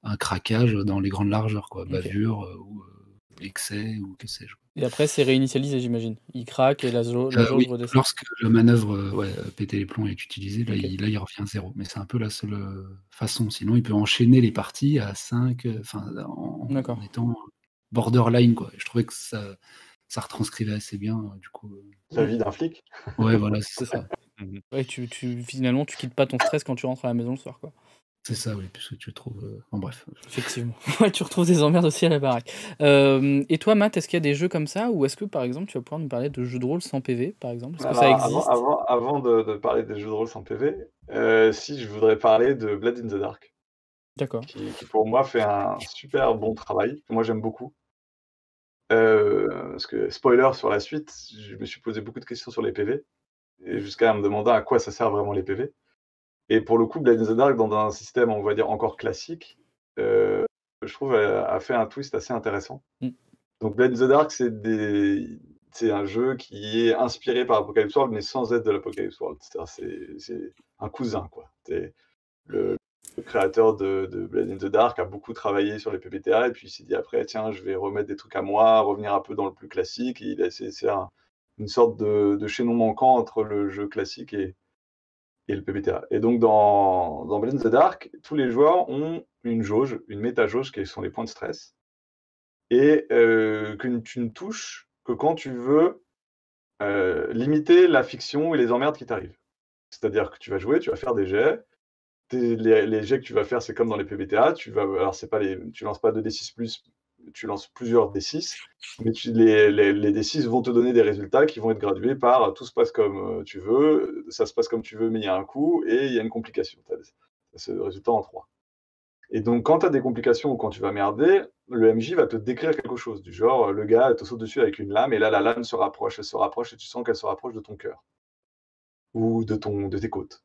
un craquage dans les grandes largeurs, quoi, Ok. bavure ou excès ou que sais-je. Et après c'est réinitialisé, j'imagine. Il craque et la jauge Oui, redescend. lorsque la manœuvre péter les plombs est utilisée, là, Ok. il revient 0. Mais c'est un peu la seule façon. Sinon, il peut enchaîner les parties à 5, D'accord. en étant borderline, quoi. Et je trouvais que ça retranscrivait assez bien, du coup. La vie d'un flic. Ouais, voilà, C'est ça. Mhm. Ouais, finalement tu quittes pas ton stress quand tu rentres à la maison le soir, quoi. c'est ça, oui, puisque tu trouves. En bref. Effectivement. Ouais, tu retrouves des emmerdes aussi à la baraque. Et toi, Matt, est-ce qu'il y a des jeux comme ça, ou est-ce que par exemple tu vas pouvoir nous parler de jeux de rôle sans PV, par exemple? Est-ce que ça Alors, avant, existe? avant de parler des jeux de rôle sans PV, si je voudrais parler de Blood in the Dark, D'accord. qui pour moi fait un super bon travail, que moi j'aime beaucoup. Parce que, spoiler sur la suite, je me suis posé beaucoup de questions sur les PV, et jusqu'à me demander à quoi ça sert vraiment les PV. Et pour le coup, Blood in the Dark, dans un système, on va dire, encore classique, je trouve, a fait un twist assez intéressant. Mm. Donc Blood in the Dark, c'est un jeu qui est inspiré par Apocalypse World, mais sans être de l'Apocalypse World. C'est un cousin, quoi. Le créateur de Blood in the Dark a beaucoup travaillé sur les PBTA, et puis il s'est dit après, tiens, je vais remettre des trucs à moi, revenir un peu dans le plus classique. Et il a essayé de faire une sorte de chaînon manquant entre le jeu classique et le PBTA. Et donc dans Blood in the Dark, tous les joueurs ont une jauge, une méta-jauge, qui sont les points de stress, et que tu ne touches que quand tu veux limiter la fiction et les emmerdes qui t'arrivent. C'est-à-dire que tu vas jouer, tu vas faire des jets. Les jets que tu vas faire, c'est comme dans les PBTA. Alors, tu lances pas 2d6+, tu lances plusieurs d6, mais les d6 vont te donner des résultats qui vont être gradués par tout se passe comme tu veux, ça se passe comme tu veux, mais il y a un coup et il y a une complication. Tu as ce résultat en 3. Et donc, quand tu as des complications ou quand tu vas merder, le MJ va te décrire quelque chose, du genre, le gars te saute dessus avec une lame, et là, la lame se rapproche, elle se rapproche, et tu sens qu'elle se rapproche de ton cœur ou de tes côtes.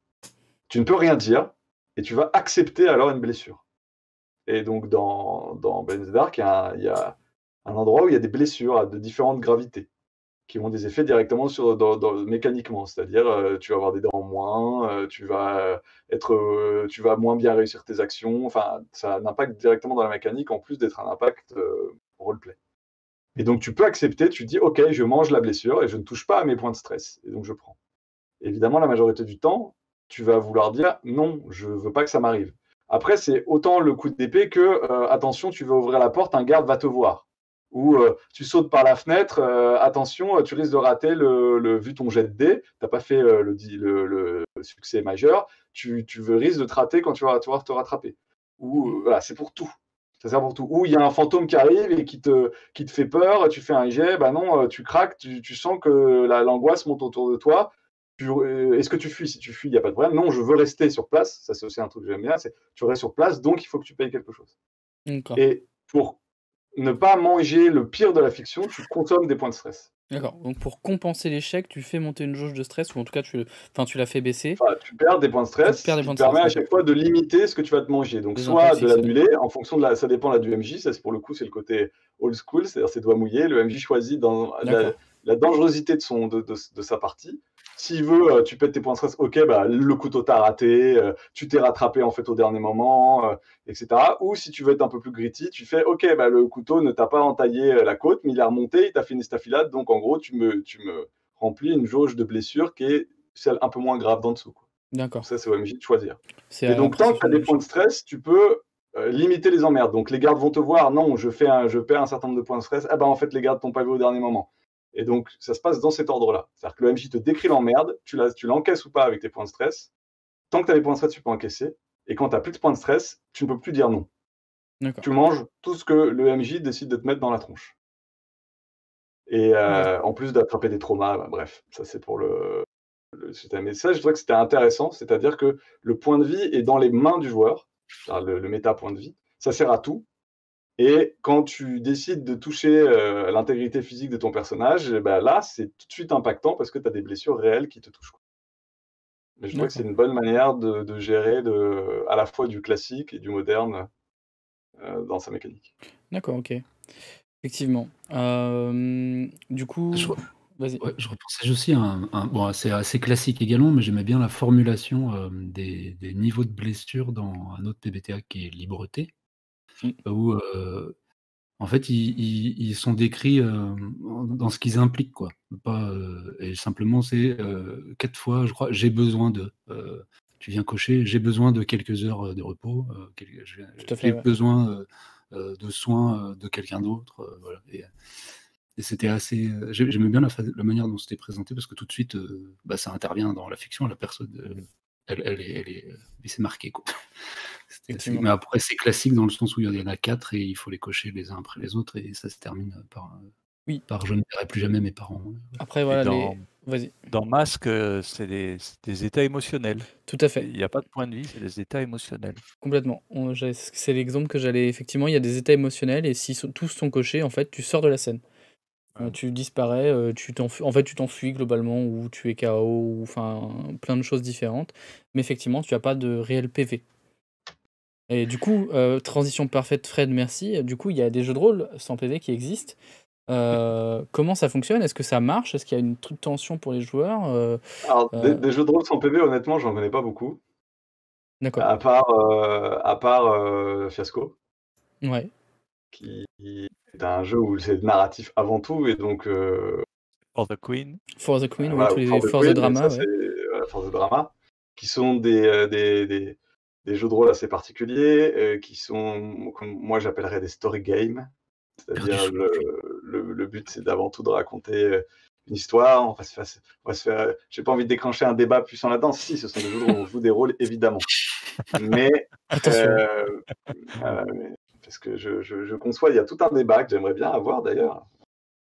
Tu ne peux rien dire, et tu vas accepter alors une blessure. Et donc, dans Blood in the Dark, il y a un endroit où il y a des blessures de différentes gravités, qui ont des effets directement mécaniquement. C'est-à-dire, tu vas avoir des dents en moins, tu vas moins bien réussir tes actions. Enfin, ça a un impact directement dans la mécanique, en plus d'être un impact roleplay. Et donc, tu peux accepter, tu dis, OK, je mange la blessure et je ne touche pas à mes points de stress. Et donc, je prends. Évidemment, la majorité du temps, tu vas vouloir dire, non, je ne veux pas que ça m'arrive. Après, c'est autant le coup d'épée que, attention, tu vas ouvrir la porte, un garde va te voir. Ou tu sautes par la fenêtre, attention, tu risques de rater vu ton jet de dés, tu n'as pas fait le succès majeur, tu risques de te rater quand tu vas te rattraper. Ou voilà, c'est pour tout. Ça sert pour tout. Ou il y a un fantôme qui arrive et qui te fait peur, tu fais un jet, bah non, tu craques, tu sens que l'angoisse monte autour de toi. Est-ce que tu fuis? Si tu fuis, il n'y a pas de problème. Non, je veux rester sur place. Ça, c'est aussi un truc que j'aime bien. C'est tu restes sur place, donc il faut que tu payes quelque chose. D'accord. Et pour ne pas manger le pire de la fiction, tu consommes des points de stress. D'accord. Donc pour compenser l'échec, tu fais monter une jauge de stress, ou en tout cas tu la fais baisser. Enfin, tu perds des points de stress, Tu perds des ce points qui de te permet stress, à chaque fois de limiter ce que tu vas te manger. Donc, Les soit impacts de fixés. l'annuler en fonction ça dépend là du MJ. Ça, pour le coup, c'est le côté old school, c'est-à-dire ses doigts mouillés. Le MJ choisit dans D'accord. la dangerosité de sa partie. S'il veut, tu pètes tes points de stress, ok, bah, le couteau t'a raté, tu t'es rattrapé en fait au dernier moment, etc. Ou si tu veux être un peu plus gritty, tu fais, ok, bah, le couteau ne t'a pas entaillé la côte, mais il a remonté, il t'a fait une estafilade, donc en gros, tu me remplis une jauge de blessure qui est celle un peu moins grave d'en dessous, quoi. D'accord. Ça, c'est au MJ de choisir. C'est Et à donc, tant que tu as l'appréciation de des points de stress, tu peux limiter les emmerdes. Donc, les gardes vont te voir, non, je perds un certain nombre de points de stress. Ah ben, en fait, les gardes t'ont pas vu au dernier moment. Et donc, ça se passe dans cet ordre-là. C'est-à-dire que le MJ te décrit l'emmerde, tu l'encaisses ou pas avec tes points de stress. Tant que tu as les points de stress, tu peux encaisser. Et quand tu n'as plus de points de stress, tu ne peux plus dire non. D'accord. tu manges tout ce que le MJ décide de te mettre dans la tronche. Et Ouais. en plus d'attraper des traumas, bah, bref, ça c'est pour le système. Et ça, je trouvais que c'était intéressant, c'est-à-dire que le point de vie est dans les mains du joueur, le méta point de vie, ça sert à tout. Et quand tu décides de toucher l'intégrité physique de ton personnage, eh ben là, c'est tout de suite impactant parce que tu as des blessures réelles qui te touchent, quoi. Mais je trouve que c'est D'accord. une bonne manière de gérer à la fois du classique et du moderne dans sa mécanique. D'accord, OK. Effectivement. Du Je coup, re vas-y. ouais, je repensais aussi à bon, c'est assez classique également, mais j'aimais bien la formulation, des niveaux de blessure dans un autre PBTA qui est Libreté, Mmh. où, en fait, ils sont décrits, dans ce qu'ils impliquent, quoi. Pas, et simplement c'est, 4 fois, je crois: «J'ai besoin de», tu viens cocher: «J'ai besoin de quelques heures, de repos, Tout à fait, j'ai ouais. besoin, de soins, de quelqu'un d'autre», voilà. Et c'était assez, j'aimais bien la manière dont c'était présenté parce que tout de suite, bah, ça intervient dans la fiction, la personne, elle s'est marquée, quoi. C'était assez, Effectivement. mais après c'est classique dans le sens où il y en a 4 et il faut les cocher les uns après les autres et ça se termine, Oui. par «Je ne verrai plus jamais mes parents», voilà. Après, Et voilà, les vas-y. dans Masque, c'est des états émotionnels. Tout à fait. Il y a pas de point de vie, c'est des états émotionnels. Complètement. C'est l'exemple que j'allais effectivement, il y a des états émotionnels et si tous sont cochés, en fait, tu sors de la scène. Ouais. Tu disparais, tu t'enfuis globalement ou tu es KO ou enfin plein de choses différentes. Mais effectivement, tu as pas de réel PV. Et du coup, transition parfaite Fred, merci. Du coup, il y a des jeux de rôle sans PV qui existent. Comment ça fonctionne? Est-ce que ça marche? Est-ce qu'il y a une truc de tension pour les joueurs? Alors, Heu, des jeux de rôle sans PV, honnêtement, j'en connais pas beaucoup, d'accord. à part Fiasco, Ouais. qui est un jeu où c'est narratif avant tout, et donc For the Queen. For the Queen, oui, voilà, tous ou les For the For the Queen, mais Drama, ça c'est ouais. voilà, For the Drama, qui sont des jeux de rôle assez particuliers, qui sont, comme moi j'appellerais des story games. Perdu C'est-à-dire sous la pluie. le but, c'est d'avant tout de raconter, une histoire. On va se faire, j'ai pas envie de déclencher un débat puissant là-dedans. Si, ce sont des jeux de rôle où on joue des rôles évidemment. Mais, Attention. heu, mais parce que je conçois, il y a tout un débat que j'aimerais bien avoir d'ailleurs.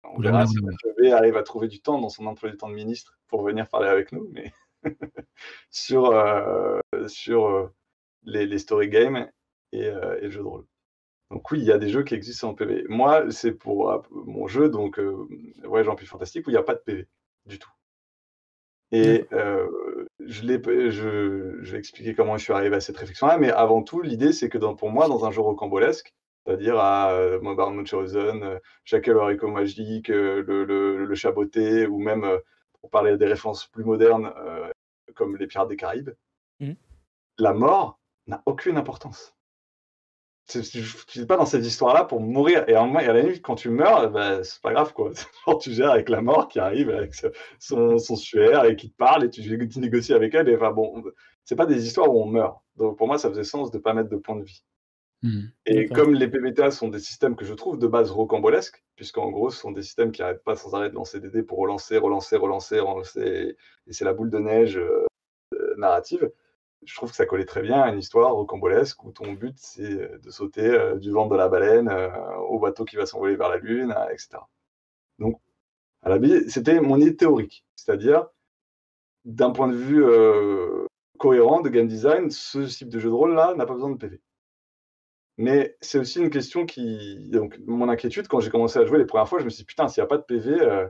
On Ouh là, verra ouh là, si ouh là. Mathieu B arrive à trouver du temps dans son emploi du temps de ministre pour venir parler avec nous, mais sur, les story games et le jeu de rôle. Donc oui, il y a des jeux qui existent en PV. Moi, c'est pour mon jeu, donc Voyage en Puits Fantastique, où il y a pas de PV du tout. Et D'accord. je vais expliquer comment je suis arrivé à cette réflexion-là, mais avant tout, l'idée, c'est que pour moi, dans un jeu rocambolesque, c'est-à-dire Modern Munchausen, Jack et le haricot magique, le Chat botté, ou même, pour parler des références plus modernes, comme les Pirates des Caraïbes, Mmh. la mort n'a aucune importance. Tu es pas dans cette histoire-là pour mourir, et à la limite, quand tu meurs, bah, c'est pas grave, quoi. Genre, tu gères avec la mort qui arrive avec son suaire et qui te parle, et tu négocies avec elle, et enfin bon, c'est pas des histoires où on meurt. Donc pour moi, ça faisait sens de pas mettre de point de vie. Mmh. Et D'accord. comme les PBTA sont des systèmes que je trouve de base rocambolesques, puisqu'en gros, ce sont des systèmes qui arrêtent pas sans arrêt de lancer des dés pour relancer, relancer, relancer, relancer, et c'est la boule de neige, narrative. Je trouve que ça collait très bien à une histoire rocambolesque où ton but, c'est de sauter du ventre de la baleine au bateau qui va s'envoler vers la Lune, etc. Donc, à la base, c'était mon idée théorique. C'est-à-dire, d'un point de vue cohérent de game design, ce type de jeu de rôle-là n'a pas besoin de PV. Mais c'est aussi une question qui. Donc, mon inquiétude, quand j'ai commencé à jouer les premières fois, je me suis dit, putain, s'il n'y a pas de PV,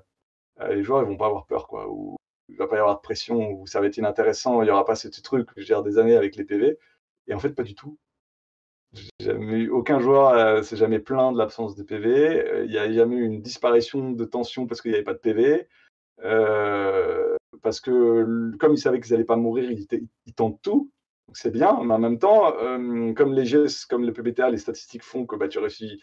les joueurs ils vont pas avoir peur, quoi. Ou il va pas y avoir de pression, ou ça va être inintéressant, il y aura pas ce truc que je gère des années avec les PV. Et en fait, pas du tout. J'ai jamais eu aucun joueur s'est jamais plaint de l'absence de PV. Il y a jamais eu une disparition de tension parce qu'il y avait pas de PV. Parce que comme ils savaient qu'ils allaient pas mourir, ils tentent tout. Donc c'est bien, mais en même temps, comme les gestes, comme le PBTA, les statistiques font que bah, tu réussis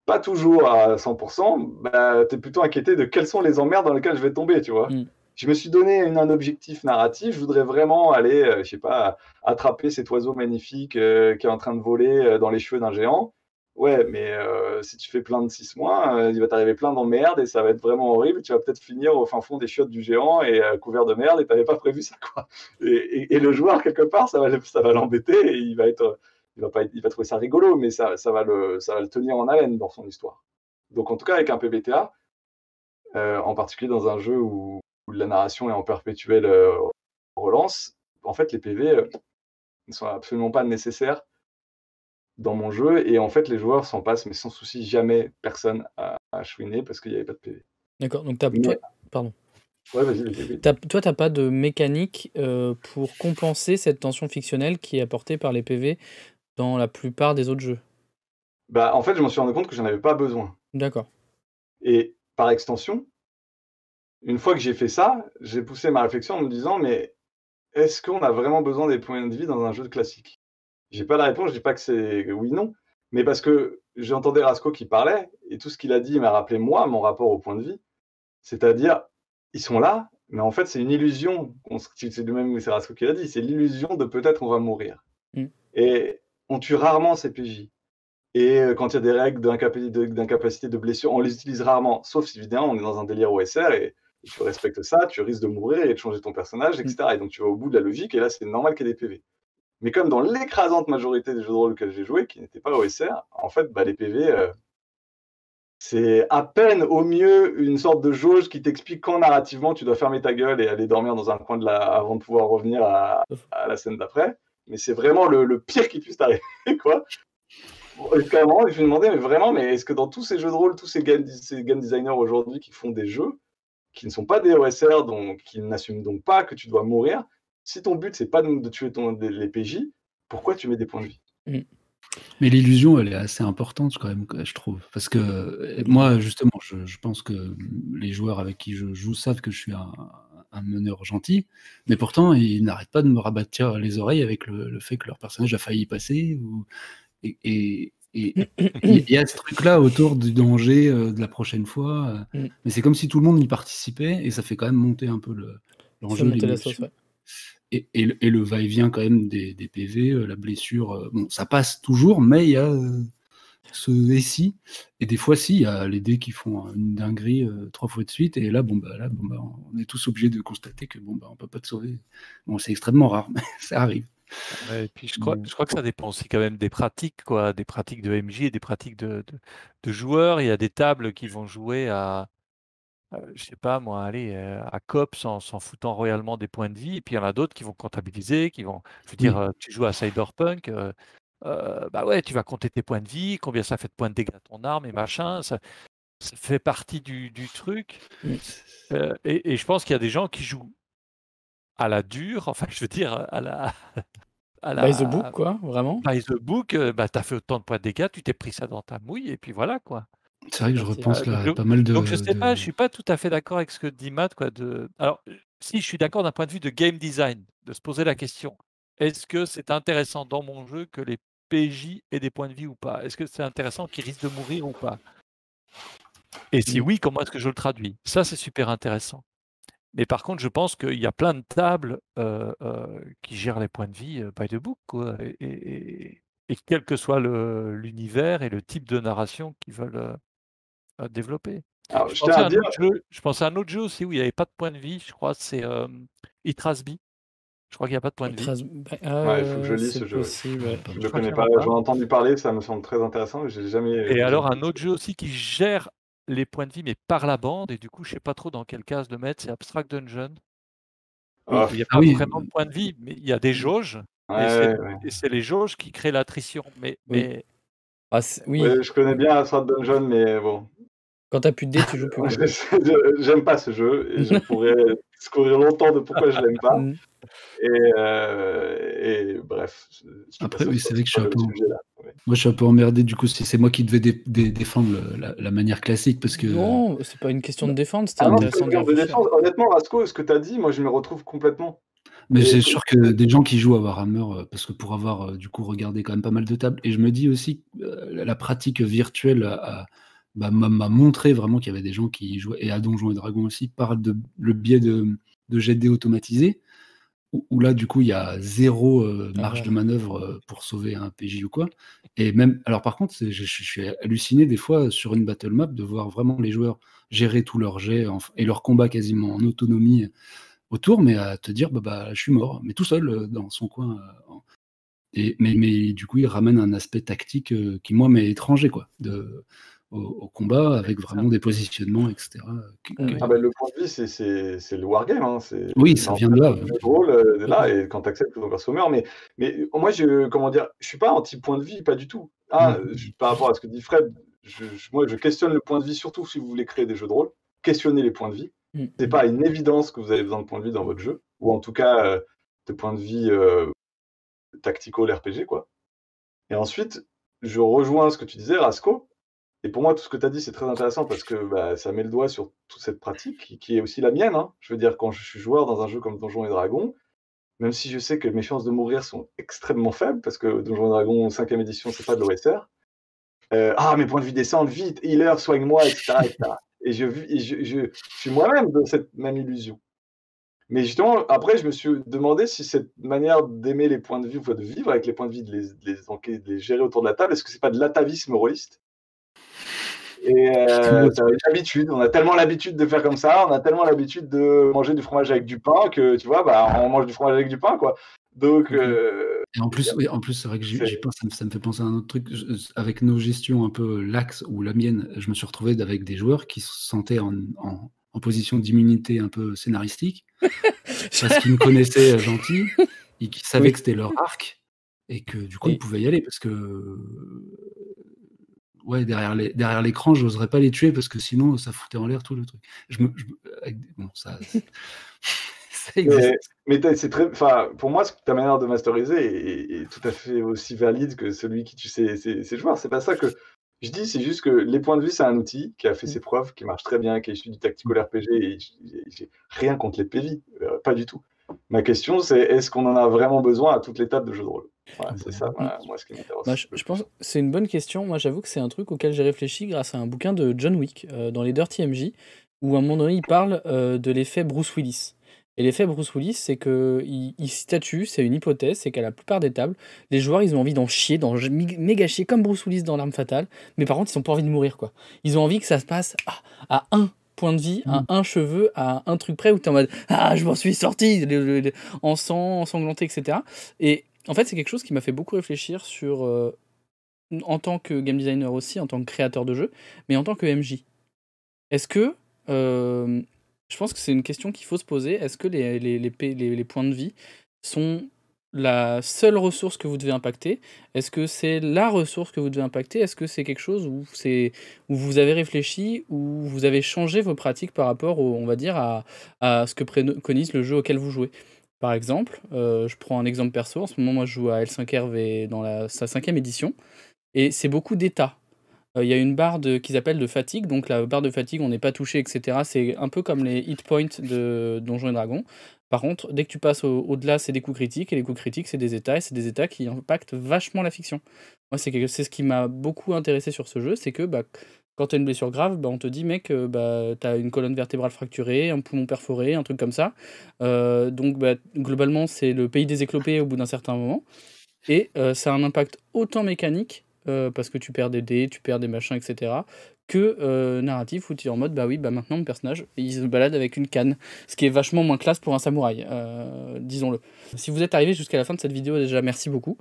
pas toujours à 100%, bah, tu es plutôt inquiété de quelles sont les emmerdes dans lesquelles je vais tomber, tu vois. Mmh. Je me suis donné un objectif narratif, je voudrais vraiment aller, je sais pas, attraper cet oiseau magnifique qui est en train de voler dans les cheveux d'un géant. Ouais, mais si tu fais plein de 6 mois, il va t'arriver plein d'emmerdes et ça va être vraiment horrible. Tu vas peut-être finir au fin fond des chiottes du géant et couvert de merde, et tu n'avais pas prévu ça, quoi. Et le joueur, quelque part, ça va l'embêter, et il va être il va trouver ça rigolo, mais ça va le tenir en haleine dans son histoire. Donc en tout cas, avec un PBTA, en particulier dans un jeu où la narration est en perpétuelle relance, en fait, les PV ne sont absolument pas nécessaires dans mon jeu, et en fait, les joueurs s'en passent, mais sans souci, jamais personne a chouiné parce qu'il n'y avait pas de PV. D'accord, donc Mais... pardon. Ouais, vas-y. Toi, t'as pas de mécanique pour compenser cette tension fictionnelle qui est apportée par les PV dans la plupart des autres jeux? Bah, en fait, je me suis rendu compte que j'en avais pas besoin. D'accord. Et par extension, une fois que j'ai fait ça, j'ai poussé ma réflexion en me disant, mais est-ce qu'on a vraiment besoin des points de vie dans un jeu de classique? J'ai pas la réponse, je dis pas que c'est oui, non, mais parce que j'entendais Rasco qui parlait, et tout ce qu'il a dit m'a rappelé, moi, mon rapport aux points de vie. C'est-à-dire, ils sont là, mais en fait, c'est une illusion. C'est lui-même, c'est Rasco qui l'a dit, c'est l'illusion de peut-être on va mourir. Et on tue rarement ces PJ. Et quand il y a des règles d'incapacité, de blessure, on les utilise rarement, sauf si évidemment on est dans un délire OSR et tu respectes ça, tu risques de mourir et de changer ton personnage, etc. Et donc tu vas au bout de la logique, et là c'est normal qu'il y ait des PV. Mais comme dans l'écrasante majorité des jeux de rôle auxquels j'ai joué, qui n'étaient pas OSR, en fait, les PV, c'est à peine au mieux une sorte de jauge qui t'explique quand narrativement tu dois fermer ta gueule et aller dormir dans un coin avant de pouvoir revenir à la scène d'après. Mais c'est vraiment le pire qui puisse t'arriver, quoi. Jusqu'à un moment, je me demandais, mais est-ce que dans tous ces jeux de rôle, tous ces game designers aujourd'hui qui font des jeux, qui ne sont pas des OSR, donc qui n'assument donc pas que tu dois mourir, si ton but c'est pas de tuer les PJ, pourquoi tu mets des points de vie? Mais l'illusion, elle est assez importante quand même, je trouve. Parce que moi, justement, je pense que les joueurs avec qui je joue savent que je suis un meneur gentil, mais pourtant, ils n'arrêtent pas de me rabattre les oreilles avec le fait que leur personnage a failli y passer. Et il y a ce truc-là autour du danger de la prochaine fois. Mais c'est comme si tout le monde y participait, et ça fait quand même monter un peu l'enjeu, l'émotion. Et le va-et-vient quand même des PV, la blessure, bon, ça passe toujours, mais il y a ce et si, et des fois si, il y a les dés qui font une dinguerie 3 fois de suite, et là, on est tous obligés de constater que on peut pas te sauver. Bon, c'est extrêmement rare, mais ça arrive. Ouais, et puis je crois que ça dépend aussi quand même des pratiques, quoi, des pratiques de MJ et des pratiques de joueurs. Il y a des tables qui vont jouer à je sais pas moi, allez, à Cops en s'en foutant royalement des points de vie, et puis il y en a d'autres qui vont comptabiliser, qui vont je veux dire, tu joues à Cyberpunk, bah ouais, tu vas compter tes points de vie, combien ça fait de points de dégâts à ton arme et machin, ça fait partie du truc. Et je pense qu'il y a des gens qui jouent à la dure, enfin je veux dire à la By the book, quoi, vraiment. By the book, tu as fait autant de points de dégâts, tu t'es pris ça dans ta mouille et puis voilà, quoi. C'est vrai que je repense là à pas mal de... Donc je sais pas, je suis pas tout à fait d'accord avec ce que dit Matt, quoi. Alors, si je suis d'accord d'un point de vue de game design, de se poser la question: «Est-ce que c'est intéressant dans mon jeu que les PJ aient des points de vie ou pas? Est-ce que c'est intéressant qu'ils risquent de mourir ou pas?» Et si oui, comment est-ce que je le traduis? Ça, c'est super intéressant. Mais par contre, je pense qu'il y a plein de tables qui gèrent les points de vie by the book, quoi. Et quel que soit l'univers et le type de narration qu'ils veulent développer. Alors, Je pensais à un autre jeu aussi où il n'y avait pas de points de vie, je crois, c'est It Has Be. Je crois qu'il n'y a pas de points de vie. Ouais, il faut que je lise ce jeu. Ouais. Je ne connais pas, j'en ai entendu parler, ça me semble très intéressant, mais j'ai jamais. Et alors, un autre jeu aussi qui gère les points de vie, mais par la bande, et du coup, je sais pas trop dans quelle case le mettre, c'est Abstract Dungeon. Il n'y a pas vraiment de points de vie, mais il y a des jauges, et c'est les jauges qui créent l'attrition. Mais... oui. Je connais bien Abstract Dungeon, mais bon. Quand t'as plus de dés, tu joues plus. J'aime pas ce jeu, et je pourrais discourir longtemps de pourquoi je l'aime pas. Et bref. Après, oui, c'est vrai que je suis un peu... Moi, je suis un peu emmerdé, du coup, c'est moi qui devais défendre la manière classique, parce que... Non, c'est pas une question de défendre, c'était intéressant de défendre. Honnêtement, Rasco, ce que tu as dit, moi, je me retrouve complètement. Mais c'est sûr que des gens qui jouent à Warhammer, parce que pour avoir, du coup, regardé quand même pas mal de tables, et je me dis aussi la pratique virtuelle m'a montré vraiment qu'il y avait des gens qui jouaient, et à Donjons et Dragons aussi, par le biais de jets de dés automatisés, où là, du coup, il y a zéro marge de manœuvre pour sauver un PJ ou quoi. Et même, alors par contre, je suis halluciné des fois sur une battle map de voir vraiment les joueurs gérer tous leurs jets et leurs combats quasiment en autonomie autour, mais à te dire, je suis mort, mais tout seul dans son coin. Mais du coup, il ramène un aspect tactique qui, moi, m'est étranger, quoi, au combat, avec vraiment des positionnements, etc. Oui. Ah ben, le point de vie, c'est le wargame. Hein. Oui, ça vient de là. Le jeu de rôle de là, et quand tu acceptes que ton perso meurt. Mais moi, comment dire, je suis pas anti-point de vie, pas du tout. Par rapport à ce que dit Fred, moi, je questionne le point de vie, surtout si vous voulez créer des jeux de rôle. Questionnez les points de vie. C'est pas une évidence que vous avez besoin de points de vie dans votre jeu, ou en tout cas de points de vie tactical RPG, quoi. Et ensuite, je rejoins ce que tu disais, Rasco. Et pour moi, tout ce que tu as dit, c'est très intéressant parce que ça met le doigt sur toute cette pratique qui est aussi la mienne. Hein. Je veux dire, quand je suis joueur dans un jeu comme Donjons et Dragons, même si je sais que mes chances de mourir sont extrêmement faibles, parce que Donjons et Dragons 5e édition, c'est pas de l'OSR. Mes points de vie descendent, vite, healer, soigne-moi, etc. Et je suis moi-même de cette même illusion. Mais justement, après, je me suis demandé si cette manière d'aimer les points de vie, ou de vivre avec les points de vie, de les gérer autour de la table, est-ce que c'est pas de l'atavisme rôliste? Et ça va être l'habitude. On a tellement l'habitude de faire comme ça, on a tellement l'habitude de manger du fromage avec du pain que, tu vois, on mange du fromage avec du pain, quoi. Donc, et en plus, c'est vrai que j'y pense, ça me fait penser à un autre truc. Avec nos gestions un peu laxes, ou la mienne, je me suis retrouvé avec des joueurs qui se sentaient en position d'immunité un peu scénaristique, parce qu'ils me connaissaient gentils, et qui savaient que c'était leur arc, et que du coup, ils pouvaient y aller, parce que derrière l'écran, j'oserais pas les tuer, parce que sinon, ça foutait en l'air tout le truc. Bon, ça existe. Mais c'est très, pour moi, ta manière de masteriser est tout à fait aussi valide que celui qui tue ses joueurs. C'est pas ça que je dis, c'est juste que les points de vue, c'est un outil qui a fait ses preuves, qui marche très bien, qui est issu du tactical RPG, et j'ai rien contre les PV, pas du tout. Ma question, c'est est-ce qu'on en a vraiment besoin à toutes les tables de jeux de rôle? Voilà, c'est ça, moi, ce qui m'intéresse. Je pense que c'est une bonne question. Moi, j'avoue que c'est un truc auquel j'ai réfléchi grâce à un bouquin de John Wick dans les Dirty MJ, où à un moment donné, il parle de l'effet Bruce Willis. Et l'effet Bruce Willis, c'est qu'il statue, c'est une hypothèse, c'est qu'à la plupart des tables, les joueurs, ils ont envie d'en chier, méga chier, comme Bruce Willis dans L'Arme Fatale, mais par contre, ils n'ont pas envie de mourir, quoi. Ils ont envie que ça se passe à un point de vie, à un cheveu, à un truc près où tu es en mode « Ah, je m'en suis sorti !» en sang, ensanglanté, etc. Et en fait, c'est quelque chose qui m'a fait beaucoup réfléchir sur, en tant que game designer aussi, en tant que créateur de jeu, mais en tant que MJ. Est-ce que... je pense que c'est une question qu'il faut se poser. Est-ce que les points de vie sont la seule ressource que vous devez impacter? Est-ce que c'est la ressource que vous devez impacter? Est-ce que c'est quelque chose où vous avez réfléchi, où vous avez changé vos pratiques par rapport, on va dire, à ce que préconise le jeu auquel vous jouez? Par exemple, je prends un exemple perso. En ce moment, moi, je joue à L5RV dans sa 5e édition, et c'est beaucoup d'états. Il y a une barre qui s'appelle de fatigue, donc la barre de fatigue, on n'est pas touché, etc. C'est un peu comme les hit points de Donjons et Dragons. Par contre, dès que tu passes au-delà, c'est des coups critiques, et les coups critiques, c'est des états, et c'est des états qui impactent vachement la fiction. Moi, c'est ce qui m'a beaucoup intéressé sur ce jeu, c'est que quand tu as une blessure grave, on te dit, mec, tu as une colonne vertébrale fracturée, un poumon perforé, un truc comme ça. Donc, globalement, c'est le pays des éclopés au bout d'un certain moment. Et ça a un impact autant mécanique, parce que tu perds des dés, tu perds des machins, etc., que narratif, où tu es en mode maintenant mon personnage il se balade avec une canne, ce qui est vachement moins classe pour un samouraï, disons-le. Si vous êtes arrivé jusqu'à la fin de cette vidéo, déjà merci beaucoup.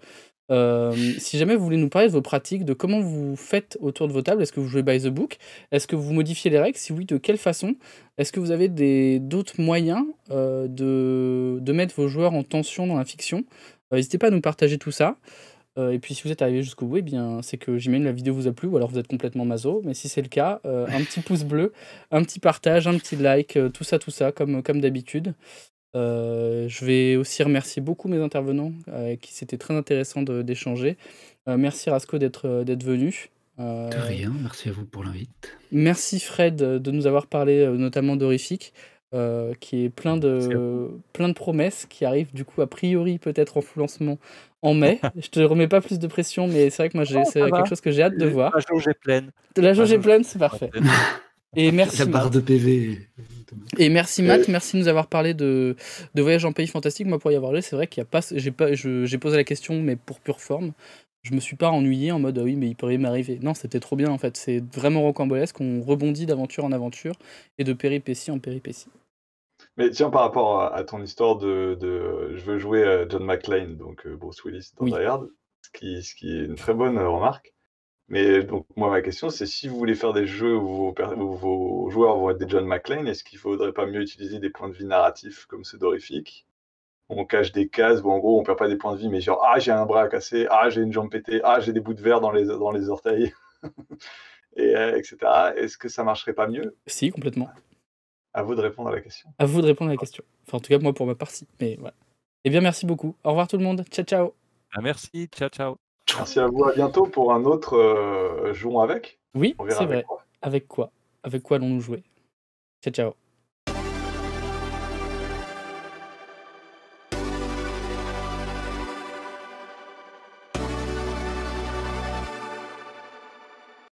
Si jamais vous voulez nous parler de vos pratiques, de comment vous faites autour de vos tables, est-ce que vous jouez by the book? Est-ce que vous modifiez les règles? Si oui, de quelle façon? Est-ce que vous avez d'autres moyens de mettre vos joueurs en tension dans la fiction? N'hésitez pas à nous partager tout ça. Et puis si vous êtes arrivé jusqu'au bout, c'est que j'imagine la vidéo vous a plu, ou alors vous êtes complètement maso. Mais si c'est le cas, un petit pouce bleu, un petit partage, un petit like, tout ça, comme d'habitude. Je vais aussi remercier beaucoup mes intervenants, avec qui c'était très intéressant d'échanger. Merci Rasco d'être venu. De rien, merci à vous pour l'invite. Merci Fred de nous avoir parlé notamment d'Horrifique, qui est plein de promesses, qui arrivent du coup a priori peut-être en full lancement en mai. Je te remets pas plus de pression, mais c'est vrai que moi c'est quelque chose que j'ai hâte de voir. La jauge est pleine. La jauge est pleine, c'est parfait. Et merci la barre de PV. Et merci Matt, merci de nous avoir parlé de Voyage en pays fantastique. Moi pour y avoir joué, c'est vrai qu'il y a pas, j'ai posé la question, mais pour pure forme. Je me suis pas ennuyé en mode oui mais il pourrait m'arriver. Non, c'était trop bien en fait. C'est vraiment rocambolesque. On rebondit d'aventure en aventure et de péripétie en péripétie. Mais tiens, par rapport à ton histoire je veux jouer John McClane, donc Bruce Willis dans Oui. Die Hard, ce qui est une très bonne remarque. Mais donc, moi, ma question, c'est si vous voulez faire des jeux où vos joueurs vont être des John McClane, est-ce qu'il faudrait pas mieux utiliser des points de vie narratifs comme ceux d'Horrifique? On cache des cases où, en gros, on perd pas des points de vie, mais genre, ah, j'ai un bras cassé, ah, j'ai une jambe pétée, ah, j'ai des bouts de verre dans les orteils, etc. Est-ce que ça marcherait pas mieux? Si, complètement. À vous de répondre à la question. À vous de répondre à la question. Enfin, en tout cas, moi, pour ma part, si. Mais voilà. Eh bien, merci beaucoup. Au revoir tout le monde. Ciao, ciao. Ah, merci, ciao, ciao. Merci à vous, à bientôt pour un autre Jouons avec. Oui, On verra c'est avec vrai. quoi. Avec quoi allons-nous jouer? Ciao, ciao.